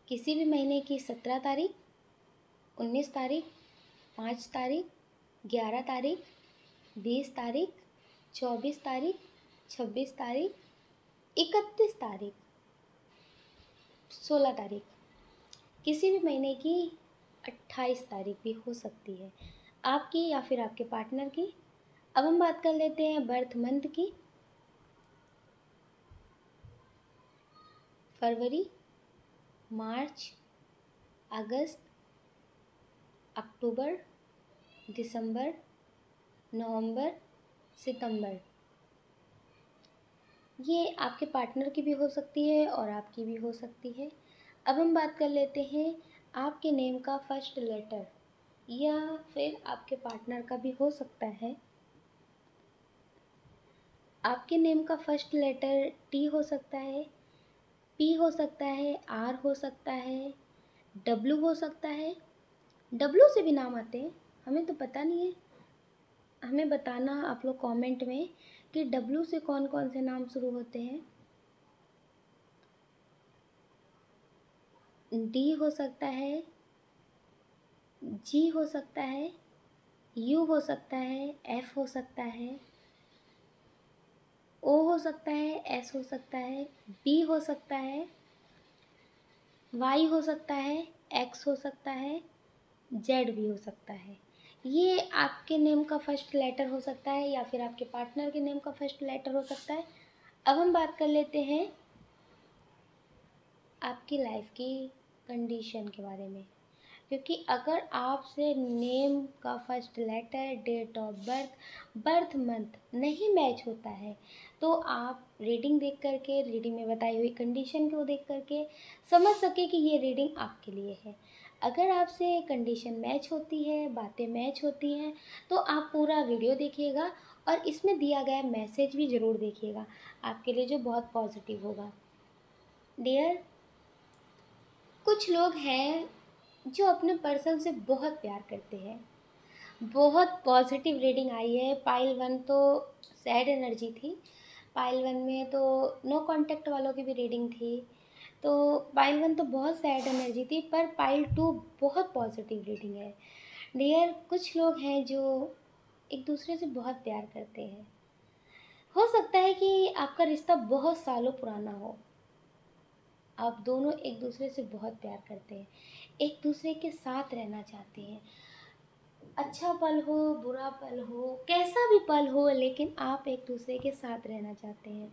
किसी भी महीने की 17 तारीख, 19 तारीख, 5 तारीख, 11 तारीख, 20 तारीख, 24 तारीख, 26 तारीख, 31 तारीख, 16 तारीख, किसी भी महीने की 28 तारीख भी हो सकती है, आपकी या फिर आपके पार्टनर की। अब हम बात कर लेते हैं बर्थ मंथ की। फरवरी, मार्च, अगस्त, अक्टूबर, दिसंबर, नवंबर, सितंबर। ये आपके पार्टनर की भी हो सकती है और आपकी भी हो सकती है। अब हम बात कर लेते हैं आपके नेम का फर्स्ट लेटर, या फिर आपके पार्टनर का भी हो सकता है। आपके नेम का फर्स्ट लेटर टी हो सकता है, पी हो सकता है, आर हो सकता है, डब्लू हो सकता है। डब्लू से भी नाम आते हैं, हमें तो पता नहीं है। हमें बताना आप लोग कमेंट में कि डब्लू से कौन कौन से नाम शुरू होते हैं। डी हो सकता है, जी हो सकता है, यू हो सकता है, एफ हो सकता है, ओ हो सकता है, एस हो सकता है, बी हो सकता है, वाई हो सकता है, एक्स हो सकता है, जेड भी हो सकता है। ये आपके नेम का फर्स्ट लेटर हो सकता है या फिर आपके पार्टनर के नेम का फर्स्ट लेटर हो सकता है। अब हम बात कर लेते हैं आपकी लाइफ की कंडीशन के बारे में, क्योंकि अगर आपसे नेम का first letter, date of birth, birth month नहीं मैच होता है तो आप रीडिंग देख करके, रीडिंग में बताई हुई कंडीशन को देख करके समझ सके कि ये रीडिंग आपके लिए है। अगर आपसे कंडीशन मैच होती है, बातें मैच होती हैं, तो आप पूरा वीडियो देखिएगा और इसमें दिया गया मैसेज भी ज़रूर देखिएगा, आपके लिए जो बहुत पॉजिटिव होगा। डियर, कुछ लोग हैं जो अपने पर्सन से बहुत प्यार करते हैं। बहुत पॉजिटिव रीडिंग आई है। पाइल 1 तो सैड एनर्जी थी। पाइल 1 में तो नो कांटेक्ट वालों की भी रीडिंग थी। तो पाइल 1 तो बहुत सैड एनर्जी थी, पर पाइल 2 बहुत पॉजिटिव रीडिंग है। डियर, कुछ लोग हैं जो एक दूसरे से बहुत प्यार करते हैं। हो सकता है कि आपका रिश्ता बहुत सालों पुराना हो। आप दोनों एक दूसरे से बहुत प्यार करते हैं, एक दूसरे के साथ रहना चाहते हैं। अच्छा पल हो, बुरा पल हो, कैसा भी पल हो, लेकिन आप एक दूसरे के साथ रहना चाहते हैं।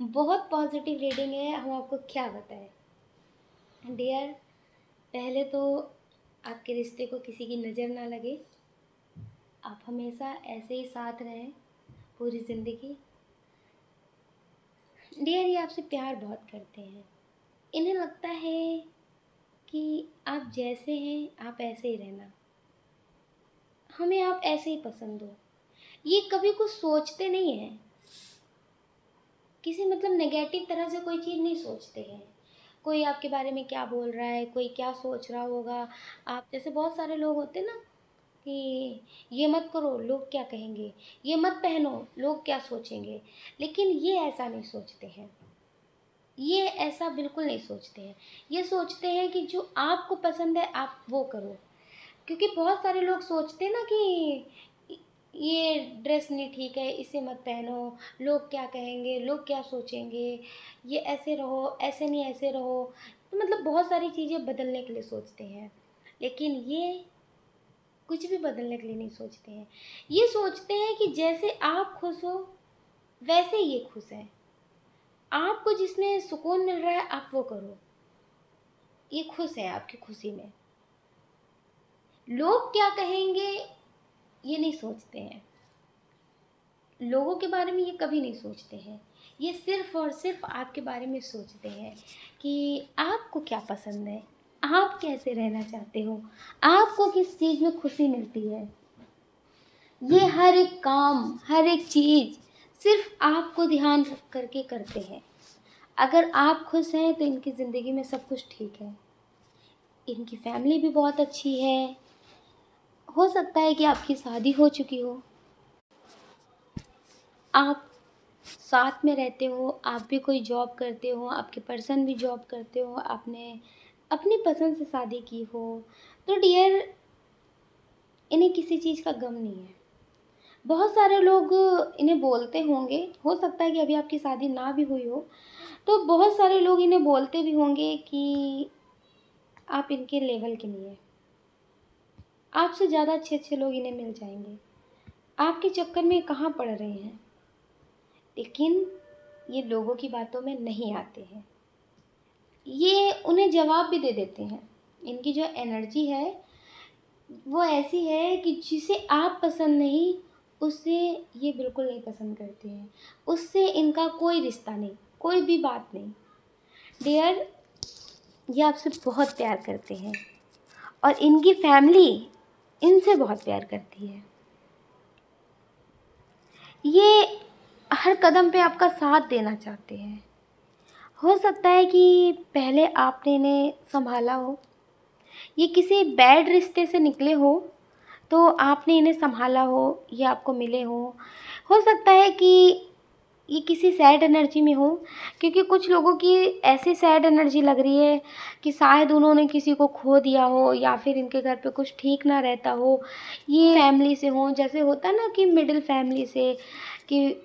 बहुत पॉजिटिव रीडिंग है, हम आपको क्या बताएं। डियर, पहले तो आपके रिश्ते को किसी की नज़र ना लगे। आप हमेशा ऐसे ही साथ रहें पूरी ज़िंदगी। डियर, ये आपसे प्यार बहुत करते हैं। इन्हें लगता है कि आप जैसे हैं आप ऐसे ही रहना, हमें आप ऐसे ही पसंद हो। ये कभी कुछ सोचते नहीं हैं, किसी मतलब नेगेटिव तरह से कोई चीज़ नहीं सोचते हैं। कोई आपके बारे में क्या बोल रहा है, कोई क्या सोच रहा होगा। आप जैसे बहुत सारे लोग होते ना कि ये मत करो लोग क्या कहेंगे, ये मत पहनो लोग क्या सोचेंगे, लेकिन ये ऐसा नहीं सोचते हैं। ये ऐसा बिल्कुल नहीं सोचते हैं। ये सोचते हैं कि जो आपको पसंद है आप वो करो। क्योंकि बहुत सारे लोग सोचते हैं ना कि ये ड्रेस नहीं ठीक है, इसे मत पहनो, लोग क्या कहेंगे, लोग क्या सोचेंगे, ये ऐसे रहो, ऐसे नहीं ऐसे रहो। तो मतलब बहुत सारी चीज़ें बदलने के लिए सोचते हैं, लेकिन ये कुछ भी बदलने के लिए नहीं सोचते हैं। ये सोचते हैं कि जैसे आप खुश हो वैसे ये खुश है, आपको जिसमें सुकून मिल रहा है आप वो करो। ये खुश है आपकी खुशी में। लोग क्या कहेंगे ये नहीं सोचते हैं, लोगों के बारे में ये कभी नहीं सोचते हैं। ये सिर्फ और सिर्फ आपके बारे में सोचते हैं कि आपको क्या पसंद है, आप कैसे रहना चाहते हो, आपको किस चीज़ में खुशी मिलती है। ये हर एक काम, हर एक चीज़ सिर्फ आपको ध्यान रख करके करते हैं। अगर आप खुश हैं तो इनकी ज़िंदगी में सब कुछ ठीक है। इनकी फैमिली भी बहुत अच्छी है। हो सकता है कि आपकी शादी हो चुकी हो, आप साथ में रहते हो, आप भी कोई जॉब करते हो, आपके पर्सन भी जॉब करते हो, आपने अपनी पसंद से शादी की हो, तो डियर, इन्हें किसी चीज़ का गम नहीं है। बहुत सारे लोग इन्हें बोलते होंगे, हो सकता है कि अभी आपकी शादी ना भी हुई हो, तो बहुत सारे लोग इन्हें बोलते भी होंगे कि आप इनके लेवल के नहीं हैं, आपसे ज़्यादा अच्छे अच्छे लोग इन्हें मिल जाएंगे, आपके चक्कर में कहाँ पड़ रहे हैं। लेकिन ये लोगों की बातों में नहीं आते हैं, ये उन्हें जवाब भी दे देते हैं। इनकी जो एनर्जी है वो ऐसी है कि जिसे आप पसंद नहीं, उससे ये बिल्कुल नहीं पसंद करते हैं, उससे इनका कोई रिश्ता नहीं, कोई भी बात नहीं। डियर, ये आपसे बहुत प्यार करते हैं और इनकी फैमिली इनसे बहुत प्यार करती है। ये हर कदम पे आपका साथ देना चाहते हैं। हो सकता है कि पहले आपने इन्हें संभाला हो, ये किसी बैड रिश्ते से निकले हो तो आपने इन्हें संभाला हो, ये आपको मिले हों। हो सकता है कि ये किसी सैड एनर्जी में हो, क्योंकि कुछ लोगों की ऐसी सैड एनर्जी लग रही है कि शायद उन्होंने किसी को खो दिया हो या फिर इनके घर पे कुछ ठीक ना रहता हो। ये फैमिली से हो, जैसे होता है ना कि मिडिल फैमिली से, कि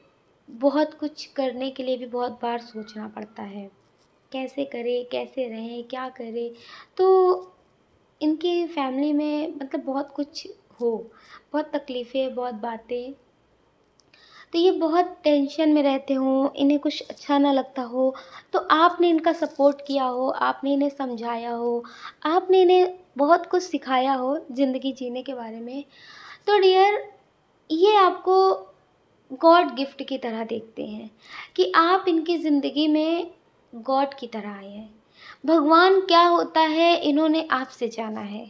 बहुत कुछ करने के लिए भी बहुत बार सोचना पड़ता है, कैसे करें, कैसे रहें, क्या करें। तो इनकी फैमिली में मतलब बहुत कुछ हो, बहुत तकलीफ़ें, बहुत बातें, तो ये बहुत टेंशन में रहते हों, इन्हें कुछ अच्छा ना लगता हो, तो आपने इनका सपोर्ट किया हो, आपने इन्हें समझाया हो, आपने इन्हें बहुत कुछ सिखाया हो ज़िंदगी जीने के बारे में, तो डियर, ये आपको गॉड गिफ्ट की तरह देखते हैं कि आप इनकी ज़िंदगी में गॉड की तरह आए हैं। भगवान क्या होता है इन्होंने आपसे जाना है।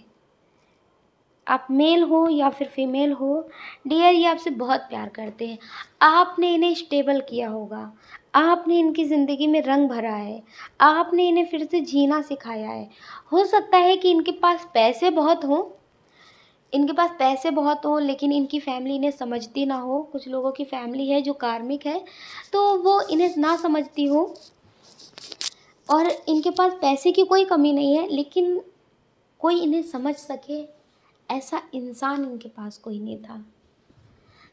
आप मेल हो या फिर फीमेल हो, डियर ये आपसे बहुत प्यार करते हैं। आपने इन्हें स्टेबल किया होगा, आपने इनकी ज़िंदगी में रंग भरा है, आपने इन्हें फिर से जीना सिखाया है। हो सकता है कि इनके पास पैसे बहुत हों, लेकिन इनकी फैमिली इन्हें समझती ना हो। कुछ लोगों की फैमिली है जो कार्मिक है, तो वो इन्हें ना समझती हो, और इनके पास पैसे की कोई कमी नहीं है, लेकिन कोई इन्हें समझ सके ऐसा इंसान इनके पास कोई नहीं था।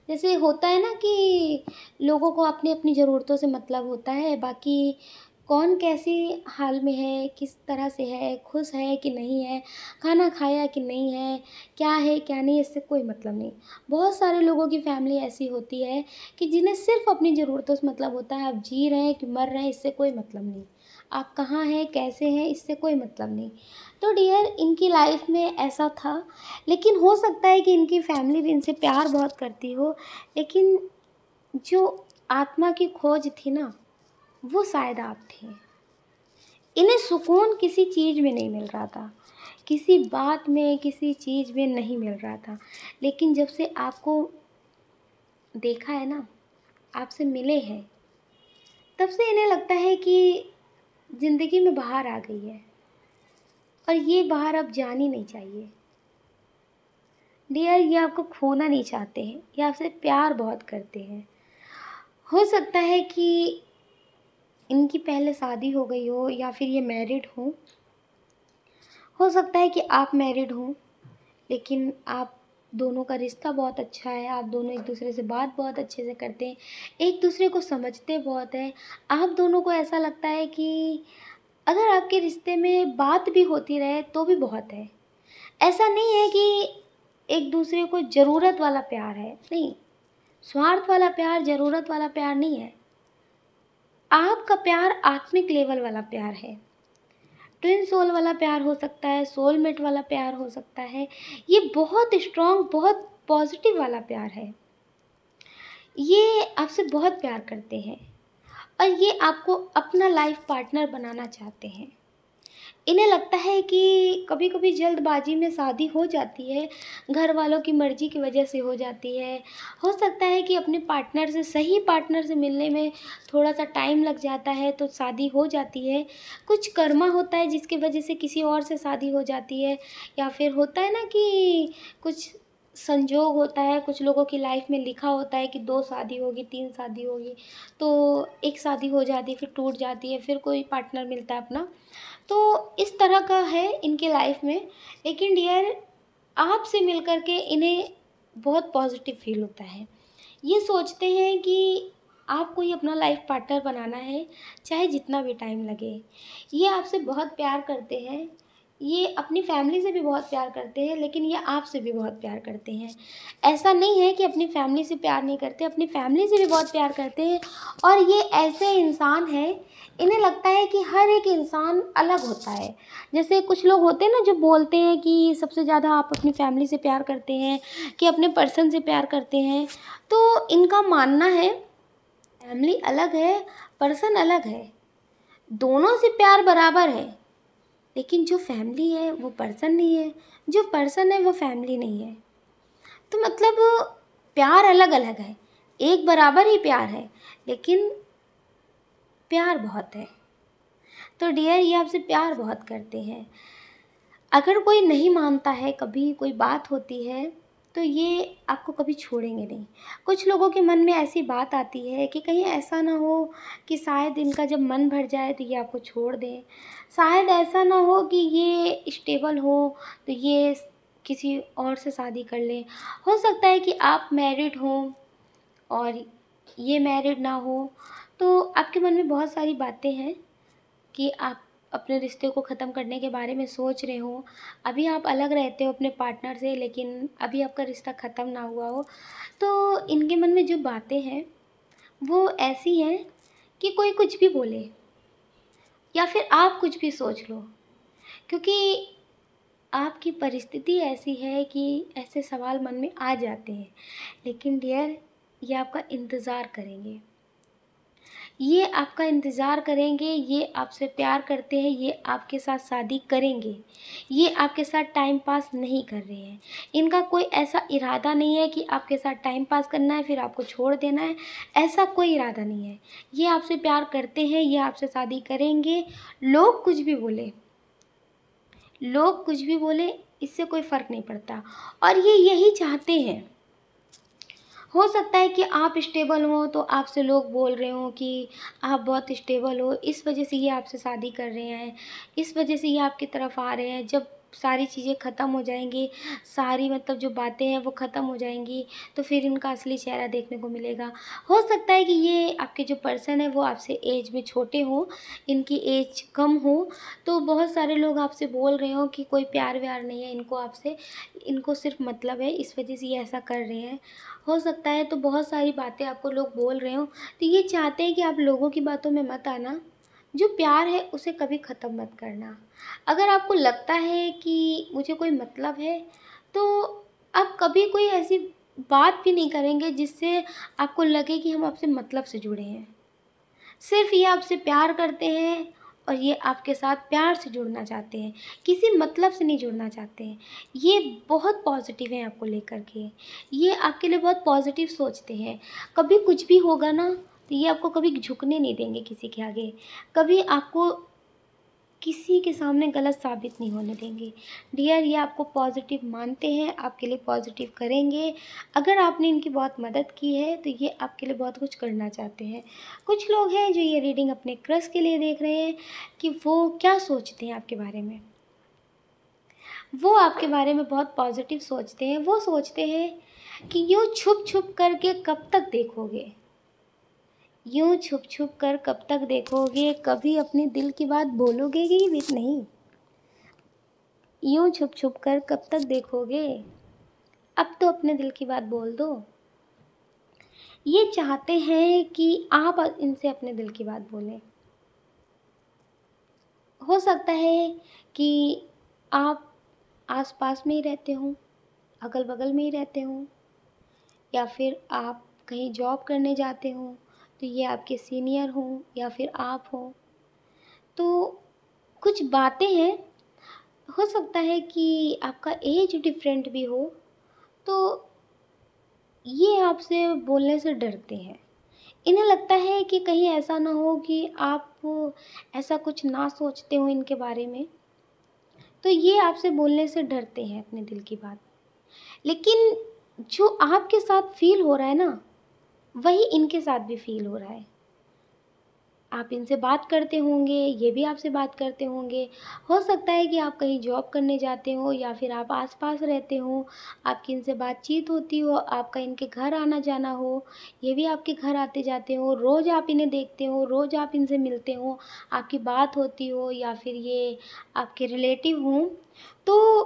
जैसे होता है ना कि लोगों को अपनी अपनी ज़रूरतों से मतलब होता है, बाकी कौन कैसी हाल में है, किस तरह से है, खुश है कि नहीं है, खाना खाया कि नहीं है क्या नहीं, इससे कोई मतलब नहीं। बहुत सारे लोगों की फैमिली ऐसी होती है कि जिन्हें सिर्फ़ अपनी ज़रूरतों से मतलब होता है। आप जी रहे हैं कि मर रहे हैं, इससे कोई मतलब नहीं। आप कहाँ हैं, कैसे हैं, इससे कोई मतलब नहीं। तो डियर इनकी लाइफ में ऐसा था, लेकिन हो सकता है कि इनकी फैमिली भी इनसे प्यार बहुत करती हो, लेकिन जो आत्मा की खोज थी ना, वो शायद आप थे। इन्हें सुकून किसी चीज़ में नहीं मिल रहा था, किसी बात में, किसी चीज़ में नहीं मिल रहा था, लेकिन जब से आपको देखा है ना, आपसे मिले हैं, तब से इन्हें लगता है कि ज़िंदगी में बाहर आ गई है, और ये बाहर अब जानी नहीं चाहिए। डियर ये आपको खोना नहीं चाहते हैं, ये आपसे प्यार बहुत करते हैं। हो सकता है कि इनकी पहले शादी हो गई हो या फिर ये मैरिड हो सकता है कि आप मैरिड हों, लेकिन आप दोनों का रिश्ता बहुत अच्छा है, आप दोनों एक दूसरे से बात बहुत अच्छे से करते हैं, एक दूसरे को समझते बहुत हैं। आप दोनों को ऐसा लगता है कि अगर आपके रिश्ते में बात भी होती रहे तो भी बहुत है। ऐसा नहीं है कि एक दूसरे को ज़रूरत वाला प्यार है, नहीं, स्वार्थ वाला प्यार, ज़रूरत वाला प्यार नहीं है। आपका प्यार आत्मिक लेवल वाला प्यार है, ट्विन सोल वाला प्यार हो सकता है, सोलमेट वाला प्यार हो सकता है। ये बहुत स्ट्रॉन्ग, बहुत पॉजिटिव वाला प्यार है। ये आपसे बहुत प्यार करते हैं, और ये आपको अपना लाइफ पार्टनर बनाना चाहते हैं। इन्हें लगता है कि कभी-कभी जल्दबाजी में शादी हो जाती है, घर वालों की मर्ज़ी की वजह से हो जाती है। हो सकता है कि अपने पार्टनर से, सही पार्टनर से मिलने में थोड़ा-सा टाइम लग जाता है तो शादी हो जाती है। कुछ कर्मा होता है जिसकी वजह से किसी और से शादी हो जाती है, या फिर होता है ना कि कुछ संजोग होता है, कुछ लोगों की लाइफ़ में लिखा होता है कि 2 शादी होगी, 3 शादी होगी, तो 1 शादी हो जाती है, फिर टूट जाती है, फिर कोई पार्टनर मिलता है अपना। तो इस तरह का है इनके लाइफ में, लेकिन डियर आपसे मिल कर के इन्हें बहुत पॉजिटिव फील होता है। ये सोचते हैं कि आपको ही अपना लाइफ पार्टनर बनाना है, चाहे जितना भी टाइम लगे। ये आपसे बहुत प्यार करते हैं, ये अपनी फैमिली से भी बहुत प्यार करते हैं, लेकिन ये आपसे भी बहुत प्यार करते हैं। ऐसा नहीं है कि अपनी फैमिली से प्यार नहीं करते, अपनी फैमिली से भी बहुत प्यार करते हैं। और ये ऐसे इंसान हैं, इन्हें लगता है कि हर एक इंसान अलग होता है। जैसे कुछ लोग होते हैं ना जो बोलते हैं कि सबसे ज़्यादा आप अपनी फैमिली से प्यार करते हैं, कि अपने पर्सन से प्यार करते हैं। तो इनका मानना है फैमिली अलग है, पर्सन अलग है, दोनों से प्यार बराबर है, लेकिन जो फैमिली है वो पर्सन नहीं है, जो पर्सन है वो फैमिली नहीं है। तो मतलब प्यार अलग अलग है, एक बराबर ही प्यार है, लेकिन प्यार बहुत है। तो डियर ये आपसे प्यार बहुत करते हैं। अगर कोई नहीं मानता है, कभी कोई बात होती है, तो ये आपको कभी छोड़ेंगे नहीं। कुछ लोगों के मन में ऐसी बात आती है कि कहीं ऐसा ना हो कि शायद इनका जब मन भर जाए तो ये आपको छोड़ दें। शायद ऐसा ना हो कि ये स्टेबल हो तो ये किसी और से शादी कर लें। हो सकता है कि आप मैरिड हों और ये मैरिड ना हो, तो आपके मन में बहुत सारी बातें हैं कि आप अपने रिश्ते को ख़त्म करने के बारे में सोच रहे हो। अभी आप अलग रहते हो अपने पार्टनर से, लेकिन अभी आपका रिश्ता ख़त्म ना हुआ हो। तो इनके मन में जो बातें हैं वो ऐसी हैं कि कोई कुछ भी बोले या फिर आप कुछ भी सोच लो, क्योंकि आपकी परिस्थिति ऐसी है कि ऐसे सवाल मन में आ जाते हैं। लेकिन डियर ये आपका इंतज़ार करेंगे। ये आपका इंतज़ार करेंगे, ये आपसे प्यार करते हैं, ये आपके साथ शादी करेंगे। ये आपके साथ टाइम पास नहीं कर रहे हैं। इनका कोई ऐसा इरादा नहीं है कि आपके साथ टाइम पास करना है फिर आपको छोड़ देना है, ऐसा कोई इरादा नहीं है। ये आपसे प्यार करते हैं, ये आपसे शादी करेंगे। लोग कुछ भी बोले, लोग कुछ भी बोले, इससे कोई फ़र्क नहीं पड़ता और ये यही चाहते हैं। हो सकता है कि आप स्टेबल हो तो आपसे लोग बोल रहे हों कि आप बहुत स्टेबल हो, इस वजह से ये आपसे शादी कर रहे हैं, इस वजह से ये आपकी तरफ आ रहे हैं। जब सारी चीज़ें ख़त्म हो जाएँगी, सारी मतलब जो बातें हैं वो ख़त्म हो जाएँगी, तो फिर इनका असली चेहरा देखने को मिलेगा। हो सकता है कि ये आपके जो पर्सन है वो आपसे एज में छोटे हों, इनकी एज कम हो, तो बहुत सारे लोग आपसे बोल रहे हों कि कोई प्यार-व्यार नहीं है इनको आपसे, इनको सिर्फ़ मतलब है, इस वजह से ये ऐसा कर रहे हैं। हो सकता है तो बहुत सारी बातें आपको लोग बोल रहे हों, तो ये चाहते हैं कि आप लोगों की बातों में मत आना। जो प्यार है उसे कभी ख़त्म मत करना। अगर आपको लगता है कि मुझे कोई मतलब है, तो आप कभी कोई ऐसी बात भी नहीं करेंगे जिससे आपको लगे कि हम आपसे मतलब से जुड़े हैं। सिर्फ़ ये आपसे प्यार करते हैं और ये आपके साथ प्यार से जुड़ना चाहते हैं, किसी मतलब से नहीं जुड़ना चाहते हैं। ये बहुत पॉज़िटिव हैं आपको लेकर के, ये आपके लिए बहुत पॉज़िटिव सोचते हैं। कभी कुछ भी होगा ना, तो ये आपको कभी झुकने नहीं देंगे किसी के आगे, कभी आपको किसी के सामने गलत साबित नहीं होने देंगे। डियर, ये आपको पॉज़िटिव मानते हैं, आपके लिए पॉज़िटिव करेंगे। अगर आपने इनकी बहुत मदद की है तो ये आपके लिए बहुत कुछ करना चाहते हैं। कुछ लोग हैं जो ये रीडिंग अपने क्रश के लिए देख रहे हैं कि वो क्या सोचते हैं आपके बारे में। वो आपके बारे में बहुत पॉज़िटिव सोचते हैं। वो सोचते हैं कि यूँ छुप-छुप करके कब तक देखोगे? यूँ छुप-छुप कर कब तक देखोगे? कभी अपने दिल की बात बोलोगे ही भी नहीं। यूँ छुप-छुप कर कब तक देखोगे? अब तो अपने दिल की बात बोल दो। ये चाहते हैं कि आप इनसे अपने दिल की बात बोलें। हो सकता है कि आप आस-पास में ही रहते हों, अगल-बगल में ही रहते हों, या फिर आप कहीं जॉब करने जाते हों, तो ये आपके सीनियर हों या फिर आप हों। तो कुछ बातें हैं, हो सकता है कि आपका एज डिफरेंट भी हो, तो ये आपसे बोलने से डरते हैं। इन्हें लगता है कि कहीं ऐसा ना हो कि आप ऐसा कुछ ना सोचते हो इनके बारे में, तो ये आपसे बोलने से डरते हैं अपने दिल की बात। लेकिन जो आपके साथ फ़ील हो रहा है ना, वही इनके साथ भी फ़ील हो रहा है। आप इनसे बात करते होंगे, ये भी आपसे बात करते होंगे। हो सकता है कि आप कहीं जॉब करने जाते हो या फिर आप आस-पास रहते हो, आपकी इनसे बातचीत होती हो, आपका इनके घर आना-जाना हो, ये भी आपके घर आते-जाते हो, रोज़ आप इन्हें देखते हो, रोज़ आप इनसे मिलते हो, आपकी बात होती हो या फिर ये आपके रिलेटिव हों। तो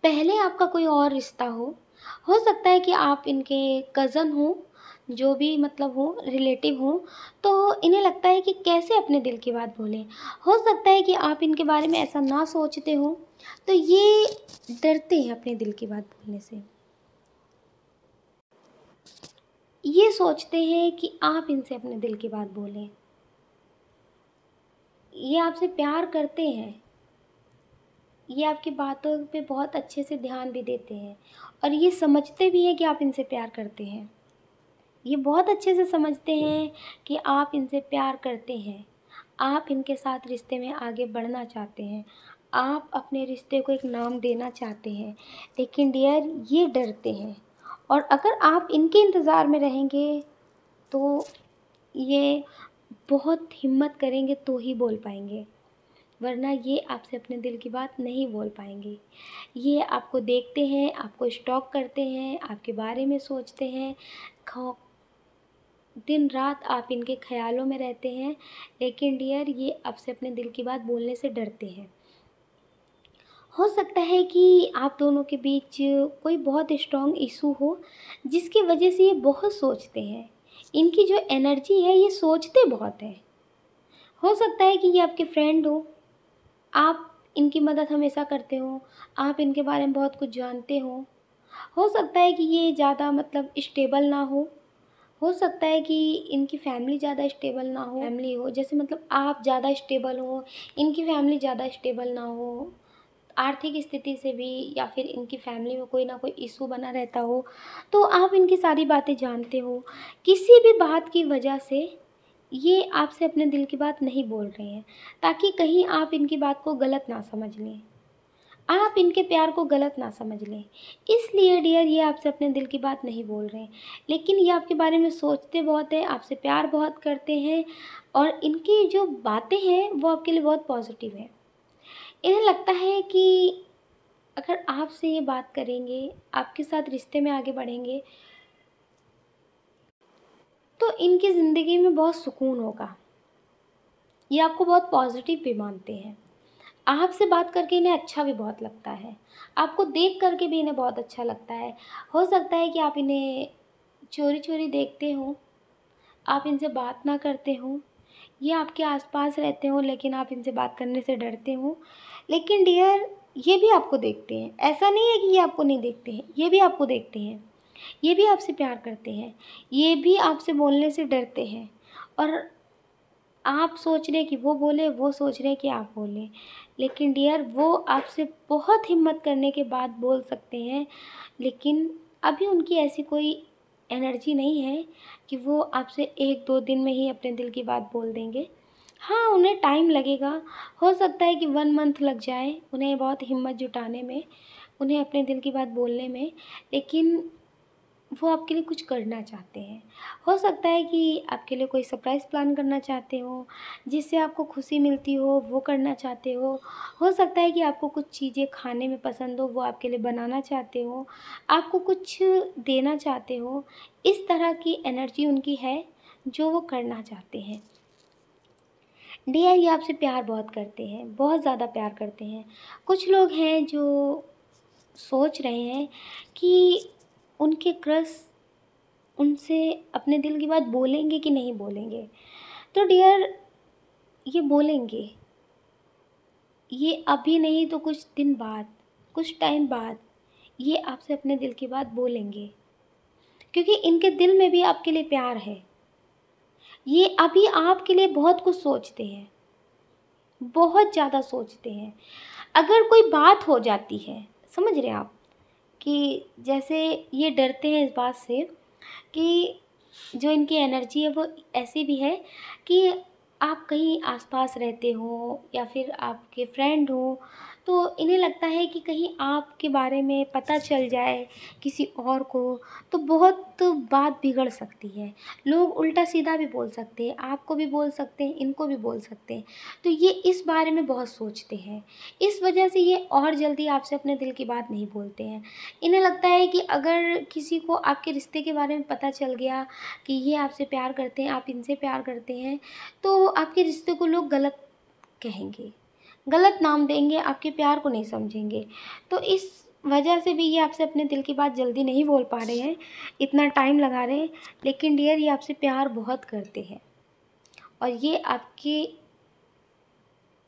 पहले आपका कोई और रिश्ता हो सकता है कि आप इनके कज़न हो, जो भी मतलब हो, रिलेटिव हो, तो इन्हें लगता है कि कैसे अपने दिल की बात बोलें। हो सकता है कि आप इनके बारे में ऐसा ना सोचते हो, तो ये डरते हैं अपने दिल की बात बोलने से। ये सोचते हैं कि आप इनसे अपने दिल की बात बोलें। ये आपसे प्यार करते हैं, ये आपकी बातों पे बहुत अच्छे से ध्यान भी देते हैं और ये समझते भी हैं कि आप इनसे प्यार करते हैं। ये बहुत अच्छे से समझते हैं कि आप इनसे प्यार करते हैं। आप इनके साथ रिश्ते में आगे बढ़ना चाहते हैं। आप अपने रिश्ते को एक नाम देना चाहते हैं। लेकिन डियर, ये डरते हैं और अगर आप इनके इंतज़ार में रहेंगे तो ये बहुत हिम्मत करेंगे तो ही बोल पाएँगे, वरना ये आपसे अपने दिल की बात नहीं बोल पाएँगे। ये आपको देखते हैं, आपको स्टॉक करते हैं, आपके बारे में सोचते हैं, खौ दिन रात आप इनके ख़्यालों में रहते हैं, लेकिन डियर, ये आपसे अपने दिल की बात बोलने से डरते हैं। हो सकता है कि आप दोनों के बीच कोई बहुत स्ट्रॉन्ग इश्यू हो, जिसकी वजह से ये बहुत सोचते हैं। इनकी जो एनर्जी है, ये सोचते बहुत हैं। हो सकता है कि ये आपके फ्रेंड हो, आप इनकी मदद हमेशा करते हो, आप इनके बारे में बहुत कुछ जानते हो, हो सकता है कि ये ज़्यादा मतलब स्टेबल ना हो सकता है कि इनकी फैमिली ज़्यादा स्टेबल ना हो, फैमिली हो जैसे मतलब आप ज़्यादा स्टेबल हो, इनकी फैमिली ज़्यादा स्टेबल ना हो, आर्थिक स्थिति से भी, या फिर इनकी फैमिली में कोई ना कोई इशू बना रहता हो, तो आप इनकी सारी बातें जानते हो। किसी भी बात की वजह से ये आपसे अपने दिल की बात नहीं बोल रहे हैं, ताकि कहीं आप इनकी बात को गलत ना समझ लें, आप इनके प्यार को गलत ना समझ लें। इसलिए डियर ये आपसे अपने दिल की बात नहीं बोल रहे हैं, लेकिन ये आपके बारे में सोचते बहुत हैं, आपसे प्यार बहुत करते हैं, और इनकी जो बातें हैं वो आपके लिए बहुत पॉजिटिव हैं। इन्हें लगता है कि अगर आपसे ये बात करेंगे, आपके साथ रिश्ते में आगे बढ़ेंगे, तो इनकी ज़िंदगी में बहुत सुकून होगा। ये आपको बहुत पॉजिटिव भी मानते हैं। आपसे बात करके इन्हें अच्छा भी बहुत लगता है। आपको देख कर के भी इन्हें बहुत अच्छा लगता है। हो सकता है कि आप इन्हें चोरी-चोरी देखते हों, आप इनसे बात ना करते हों, ये आपके आस-पास रहते हों लेकिन आप इनसे बात करने से डरते हों। लेकिन डियर ये भी आपको देखते हैं। ऐसा नहीं है कि ये आपको नहीं देखते हैं, ये भी आपको देखते हैं। ये भी आपसे प्यार करते हैं। ये भी आपसे बोलने से डरते हैं, और आप सोच रहे हैं कि वो बोले, वो सोच रहे हैं कि आप बोलें। लेकिन डियर वो आपसे बहुत हिम्मत करने के बाद बोल सकते हैं, लेकिन अभी उनकी ऐसी कोई एनर्जी नहीं है कि वो आपसे 1-2 दिन में ही अपने दिल की बात बोल देंगे। हाँ, उन्हें टाइम लगेगा, हो सकता है कि 1 मंथ लग जाए उन्हें बहुत हिम्मत जुटाने में, उन्हें अपने दिल की बात बोलने में, लेकिन वो आपके लिए कुछ करना चाहते हैं। हो सकता है कि आपके लिए कोई सरप्राइज़ प्लान करना चाहते हो, जिससे आपको खुशी मिलती हो, वो करना चाहते हो। हो सकता है कि आपको कुछ चीज़ें खाने में पसंद हो, वो आपके लिए बनाना चाहते हो, आपको कुछ देना चाहते हो। इस तरह की एनर्जी उनकी है, जो वो करना चाहते हैं। डियर ये आपसे प्यार बहुत करते हैं, बहुत ज़्यादा प्यार करते हैं। कुछ लोग हैं जो सोच रहे हैं कि उनके क्रश उनसे अपने दिल की बात बोलेंगे कि नहीं बोलेंगे। तो डियर ये बोलेंगे। ये अभी नहीं तो कुछ दिन बाद, कुछ टाइम बाद ये आपसे अपने दिल की बात बोलेंगे। क्योंकि इनके दिल में भी आपके लिए प्यार है। ये अभी आपके लिए बहुत कुछ सोचते हैं, बहुत ज़्यादा सोचते हैं। अगर कोई बात हो जाती है, समझ रहे हैं आप? कि जैसे ये डरते हैं इस बात से कि जो इनकी एनर्जी है वो ऐसी भी है कि आप कहीं आसपास रहते हो या फिर आपके फ्रेंड हो, तो इन्हें लगता है कि कहीं आपके बारे में पता चल जाए किसी और को, तो बहुत बात बिगड़ सकती है। लोग उल्टा सीधा भी बोल सकते हैं, आपको भी बोल सकते हैं, इनको भी बोल सकते हैं। तो ये इस बारे में बहुत सोचते हैं। इस वजह से ये और जल्दी आपसे अपने दिल की बात नहीं बोलते हैं। इन्हें लगता है कि अगर किसी को आपके रिश्ते के बारे में पता चल गया कि ये आपसे प्यार करते हैं, आप इनसे प्यार करते हैं, तो आपके रिश्ते को लोग गलत कहेंगे, गलत नाम देंगे, आपके प्यार को नहीं समझेंगे। तो इस वजह से भी ये आपसे अपने दिल की बात जल्दी नहीं बोल पा रहे हैं, इतना टाइम लगा रहे हैं। लेकिन डियर ये आपसे प्यार बहुत करते हैं, और ये आपके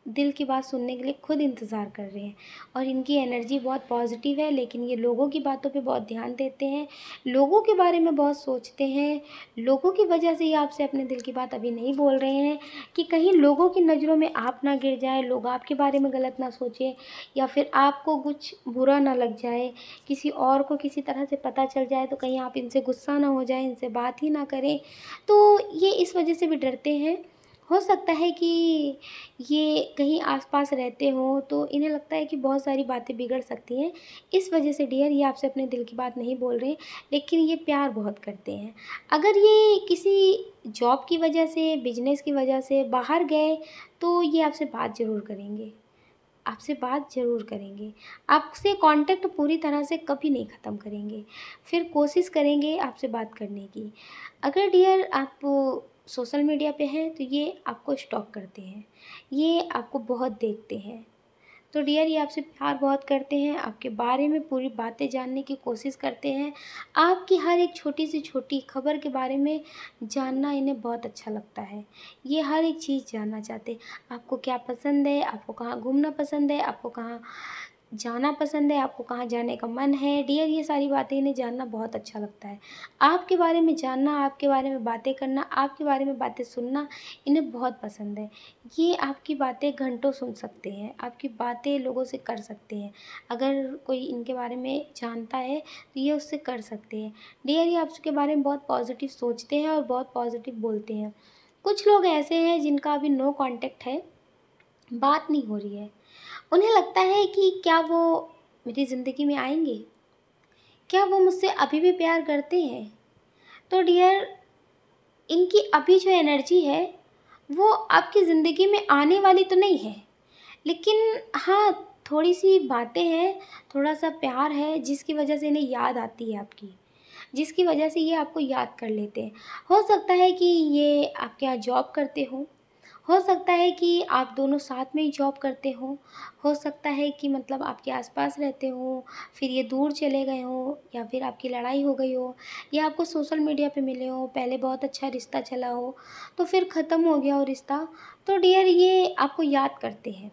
दिल की बात सुनने के लिए खुद इंतज़ार कर रहे हैं, और इनकी एनर्जी बहुत पॉजिटिव है। लेकिन ये लोगों की बातों पे बहुत ध्यान देते हैं, लोगों के बारे में बहुत सोचते हैं। लोगों की वजह से ये आपसे अपने दिल की बात अभी नहीं बोल रहे हैं कि कहीं लोगों की नज़रों में आप ना गिर जाएँ, लोग आपके बारे में गलत ना सोचें, या फिर आपको कुछ बुरा ना लग जाए, किसी और को किसी तरह से पता चल जाए तो कहीं आप इनसे गुस्सा ना हो जाएँ, इनसे बात ही ना करें। तो ये इस वजह से भी डरते हैं। हो सकता है कि ये कहीं आस-पास रहते हों, तो इन्हें लगता है कि बहुत सारी बातें बिगड़ सकती हैं। इस वजह से डियर ये आपसे अपने दिल की बात नहीं बोल रहे हैं, लेकिन ये प्यार बहुत करते हैं। अगर ये किसी जॉब की वजह से, बिज़नेस की वजह से बाहर गए, तो ये आपसे बात ज़रूर करेंगे, आपसे बात ज़रूर करेंगे। आपसे कॉन्टैक्ट पूरी तरह से कभी नहीं ख़त्म करेंगे, फिर कोशिश करेंगे आपसे बात करने की। अगर डियर आप सोशल मीडिया पे हैं, तो ये आपको स्टॉक करते हैं, ये आपको बहुत देखते हैं। तो डियर ये आपसे प्यार बहुत करते हैं, आपके बारे में पूरी बातें जानने की कोशिश करते हैं। आपकी हर एक छोटी से छोटी खबर के बारे में जानना इन्हें बहुत अच्छा लगता है। ये हर एक चीज़ जानना चाहते हैं। आपको क्या पसंद है, आपको कहाँ घूमना पसंद है, आपको कहाँ जाना पसंद है, आपको कहाँ जाने का मन है। डियर, ये सारी बातें इन्हें जानना बहुत अच्छा लगता है। आपके बारे में जानना, आपके बारे में बातें करना, आपके बारे में बातें सुनना इन्हें बहुत पसंद है। ये आपकी बातें घंटों सुन सकते हैं, आपकी बातें लोगों से कर सकते हैं। अगर कोई इनके बारे में जानता है तो ये उससे कर सकते हैं। डियर, ये आपके बारे में बहुत पॉजिटिव सोचते हैं और बहुत पॉजिटिव बोलते हैं। कुछ लोग ऐसे हैं जिनका अभी नो कॉन्टैक्ट है, बात नहीं हो रही है। उन्हें लगता है कि क्या वो मेरी ज़िंदगी में आएँगे? क्या वो मुझसे अभी भी प्यार करते हैं? तो डियर, इनकी अभी जो एनर्जी है, वो आपकी ज़िंदगी में आने वाली तो नहीं है। लेकिन हाँ, थोड़ी-सी बातें हैं, थोड़ा-सा प्यार है, जिसकी वजह से इन्हें याद आती है आपकी। जिसकी वजह से ये आपको याद कर लेते हैं। हो सकता है कि ये आपके यहाँ जॉब करते हों, हो सकता है कि आप दोनों साथ में ही जॉब करते हो सकता है कि मतलब आपके आस-पास रहते हों, फिर ये दूर चले गए हों, या फिर आपकी लड़ाई हो गई हो, या आपको सोशल मीडिया पे मिले हों, पहले बहुत अच्छा रिश्ता चला हो, तो फिर ख़त्म हो गया हो रिश्ता। तो डियर, ये आपको याद करते हैं।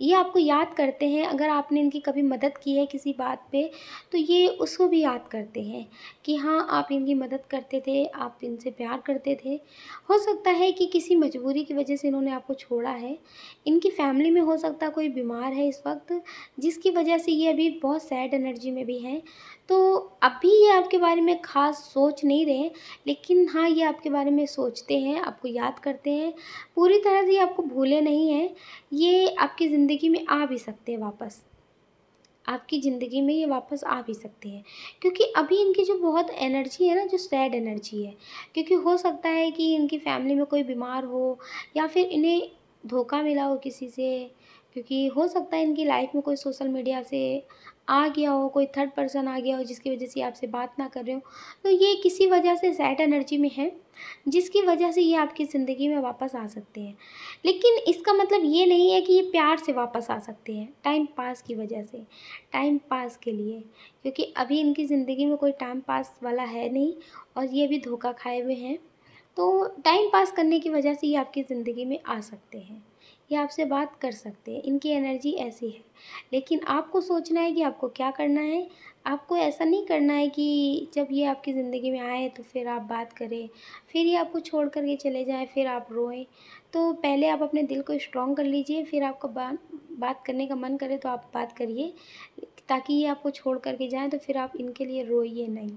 ये आपको याद करते हैं। अगर आपने इनकी कभी मदद की है किसी बात पे, तो ये उसको भी याद करते हैं कि हाँ, आप इनकी मदद करते थे, आप इनसे प्यार करते थे। हो सकता है कि किसी मजबूरी की वजह से इन्होंने आपको छोड़ा है। इनकी फैमिली में हो सकता है कोई बीमार है इस वक्त, जिसकी वजह से ये अभी बहुत सैड एनर्जी में भी हैं। तो अभी ये आपके बारे में ख़ास सोच नहीं रहे हैं, लेकिन हाँ, ये आपके बारे में सोचते हैं, आपको याद करते हैं। पूरी तरह से ये आपको भूले नहीं हैं। ये आपकी ज़िंदगी में आ भी सकते हैं वापस। आपकी ज़िंदगी में ये वापस आ भी सकते हैं, क्योंकि अभी इनकी जो बहुत एनर्जी है ना, जो सैड एनर्जी है, क्योंकि हो सकता है कि इनकी फैमिली में कोई बीमार हो, या फिर इन्हें धोखा मिला हो किसी से, क्योंकि हो सकता है इनकी लाइफ में कोई सोशल मीडिया से आ गया हो, कोई थर्ड पर्सन आ गया हो, जिसकी वजह से ये आपसे बात ना कर रहे हो। तो ये किसी वजह से सैड एनर्जी में है, जिसकी वजह से ये आपकी ज़िंदगी में वापस आ सकते हैं। लेकिन इसका मतलब ये नहीं है कि ये प्यार से वापस आ सकते हैं, टाइम पास की वजह से, टाइम पास के लिए, क्योंकि अभी इनकी ज़िंदगी में कोई टाइम पास वाला है नहीं, और ये भी धोखा खाए हुए हैं। तो टाइम पास करने की वजह से ये आपकी ज़िंदगी में आ सकते हैं, ये आपसे बात कर सकते हैं, इनकी एनर्जी ऐसी है। लेकिन आपको सोचना है कि आपको क्या करना है। आपको ऐसा नहीं करना है कि जब ये आपकी ज़िंदगी में आए तो फिर आप बात करें, फिर ये आपको छोड़ कर के चले जाएँ, फिर आप रोएँ। तो पहले आप अपने दिल को स्ट्रॉन्ग कर लीजिए, फिर आपको बात करने का मन करे तो आप बात करिए, ताकि ये आपको छोड़ कर के जाएँ तो फिर आप इनके लिए रोइए नहीं।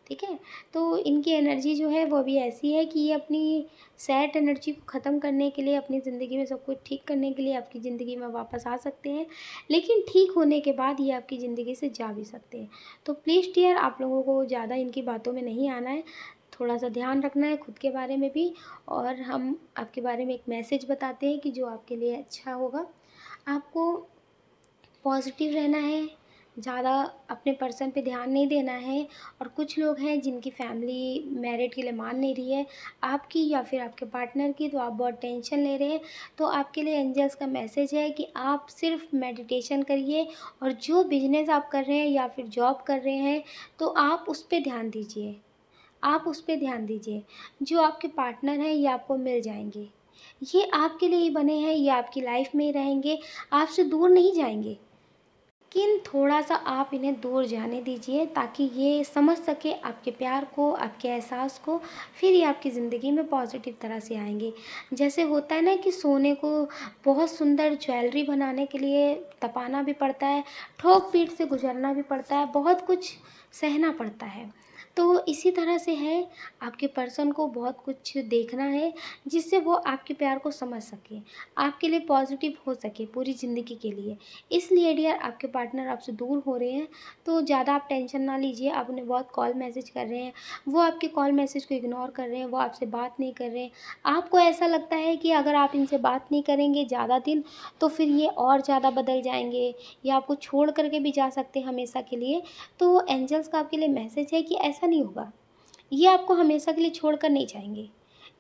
ठीक है? तो इनकी एनर्जी जो है वो अभी ऐसी है कि ये अपनी सैड एनर्जी को ख़त्म करने के लिए, अपनी ज़िंदगी में सब कुछ ठीक करने के लिए आपकी ज़िंदगी में वापस आ सकते हैं। लेकिन ठीक होने के बाद ये आपकी ज़िंदगी से जा भी सकते हैं। तो प्लीज़ डियर, आप लोगों को ज़्यादा इनकी बातों में नहीं आना है। थोड़ा-सा ध्यान रखना है खुद के बारे में भी, और हम आपके बारे में एक मैसेज बताते हैं कि जो आपके लिए अच्छा होगा। आपको पॉज़िटिव रहना है, ज़्यादा अपने पर्सन पे ध्यान नहीं देना है। और कुछ लोग हैं जिनकी फैमिली मैरिड के लिए मान नहीं रही है, आपकी या फिर आपके पार्टनर की, तो आप बहुत टेंशन ले रहे हैं। तो आपके लिए एंजल्स का मैसेज है कि आप सिर्फ मेडिटेशन करिए, और जो बिज़नेस आप कर रहे हैं या फिर जॉब कर रहे हैं, तो आप उस पे ध्यान दीजिए। आप उस पे ध्यान दीजिए। जो आपके पार्टनर हैं ये आपको मिल जाएँगे। ये आपके लिए ही बने हैं, ये आपकी लाइफ़ में ही रहेंगे, आपसे दूर नहीं जाएँगे। लेकिन थोड़ा-सा आप इन्हें दूर जाने दीजिए, ताकि ये समझ सकें आपके प्यार को, आपके एहसास को, फिर ये आपकी ज़िंदगी में पॉज़िटिव तरह से आएँगे। जैसे होता है ना कि सोने को बहुत सुंदर ज्वेलरी बनाने के लिए तपाना भी पड़ता है, ठोक-पीट से गुज़रना भी पड़ता है, बहुत कुछ सहना पड़ता है। तो इसी तरह से है, आपके पर्सन को बहुत कुछ देखना है, जिससे वो आपके प्यार को समझ सके, आपके लिए पॉज़िटिव हो सके पूरी ज़िंदगी के लिए। इसलिए डियर, आपके पार्टनर आपसे दूर हो रहे हैं, तो ज़्यादा आप टेंशन ना लीजिए। आप उन्हें बहुत कॉल मैसेज कर रहे हैं, वो आपके कॉल मैसेज को इग्नोर कर रहे हैं, वो आपसे बात नहीं कर रहे हैं। आपको ऐसा लगता है कि अगर आप इनसे बात नहीं करेंगे ज़्यादा दिन, तो फिर ये और ज़्यादा बदल जाएँगे, या आपको छोड़ कर के भी जा सकते हैं हमेशा के लिए। तो एंजल्स का आपके लिए मैसेज है कि ऐसा नहीं होगा। ये आपको हमेशा के लिए छोड़कर नहीं जाएँगे।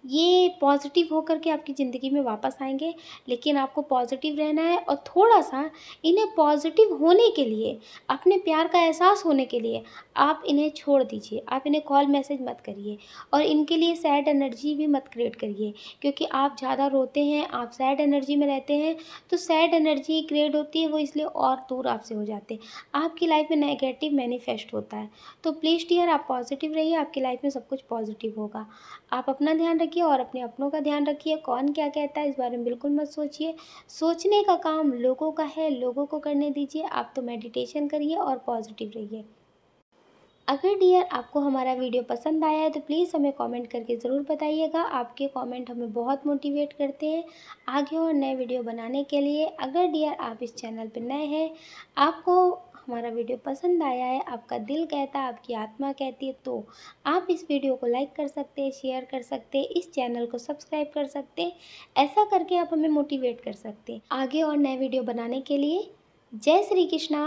ये पॉजिटिव होकर के आपकी ज़िंदगी में वापस आएंगे। लेकिन आपको पॉजिटिव रहना है और थोड़ा-सा इन्हें पॉजिटिव होने के लिए, अपने प्यार का एहसास होने के लिए आप इन्हें छोड़ दीजिए। आप इन्हें कॉल मैसेज मत करिए और इनके लिए सैड एनर्जी भी मत क्रिएट करिए, क्योंकि आप ज़्यादा रोते हैं, आप सैड एनर्जी में रहते हैं, तो सैड एनर्जी क्रिएट होती है, वो इसलिए और दूर आपसे हो जाते हैं। आपकी लाइफ में नेगेटिव मैनिफेस्ट होता है। तो प्लीज़ डियर, आप पॉजिटिव रहिए, आपकी लाइफ में सब कुछ पॉजिटिव होगा। आप अपना ध्यान रखिए और अपने अपनों का ध्यान रखिए। कौन क्या कहता है इस बारे में बिल्कुल मत सोचिए। सोचने का काम लोगों का है, लोगों को करने दीजिए। आप तो मेडिटेशन करिए और पॉजिटिव रहिए। अगर डियर आपको हमारा वीडियो पसंद आया है तो प्लीज़ हमें कमेंट करके ज़रूर बताइएगा। आपके कमेंट हमें बहुत मोटिवेट करते हैं आगे और नए वीडियो बनाने के लिए। अगर डियर आप इस चैनल पर नए हैं, आपको हमारा वीडियो पसंद आया है, आपका दिल कहता है, आपकी आत्मा कहती है, तो आप इस वीडियो को लाइक कर सकते हैं, शेयर कर सकते हैं, इस चैनल को सब्सक्राइब कर सकते हैं। ऐसा करके आप हमें मोटिवेट कर सकते हैं आगे और नए वीडियो बनाने के लिए। जय श्री कृष्णा।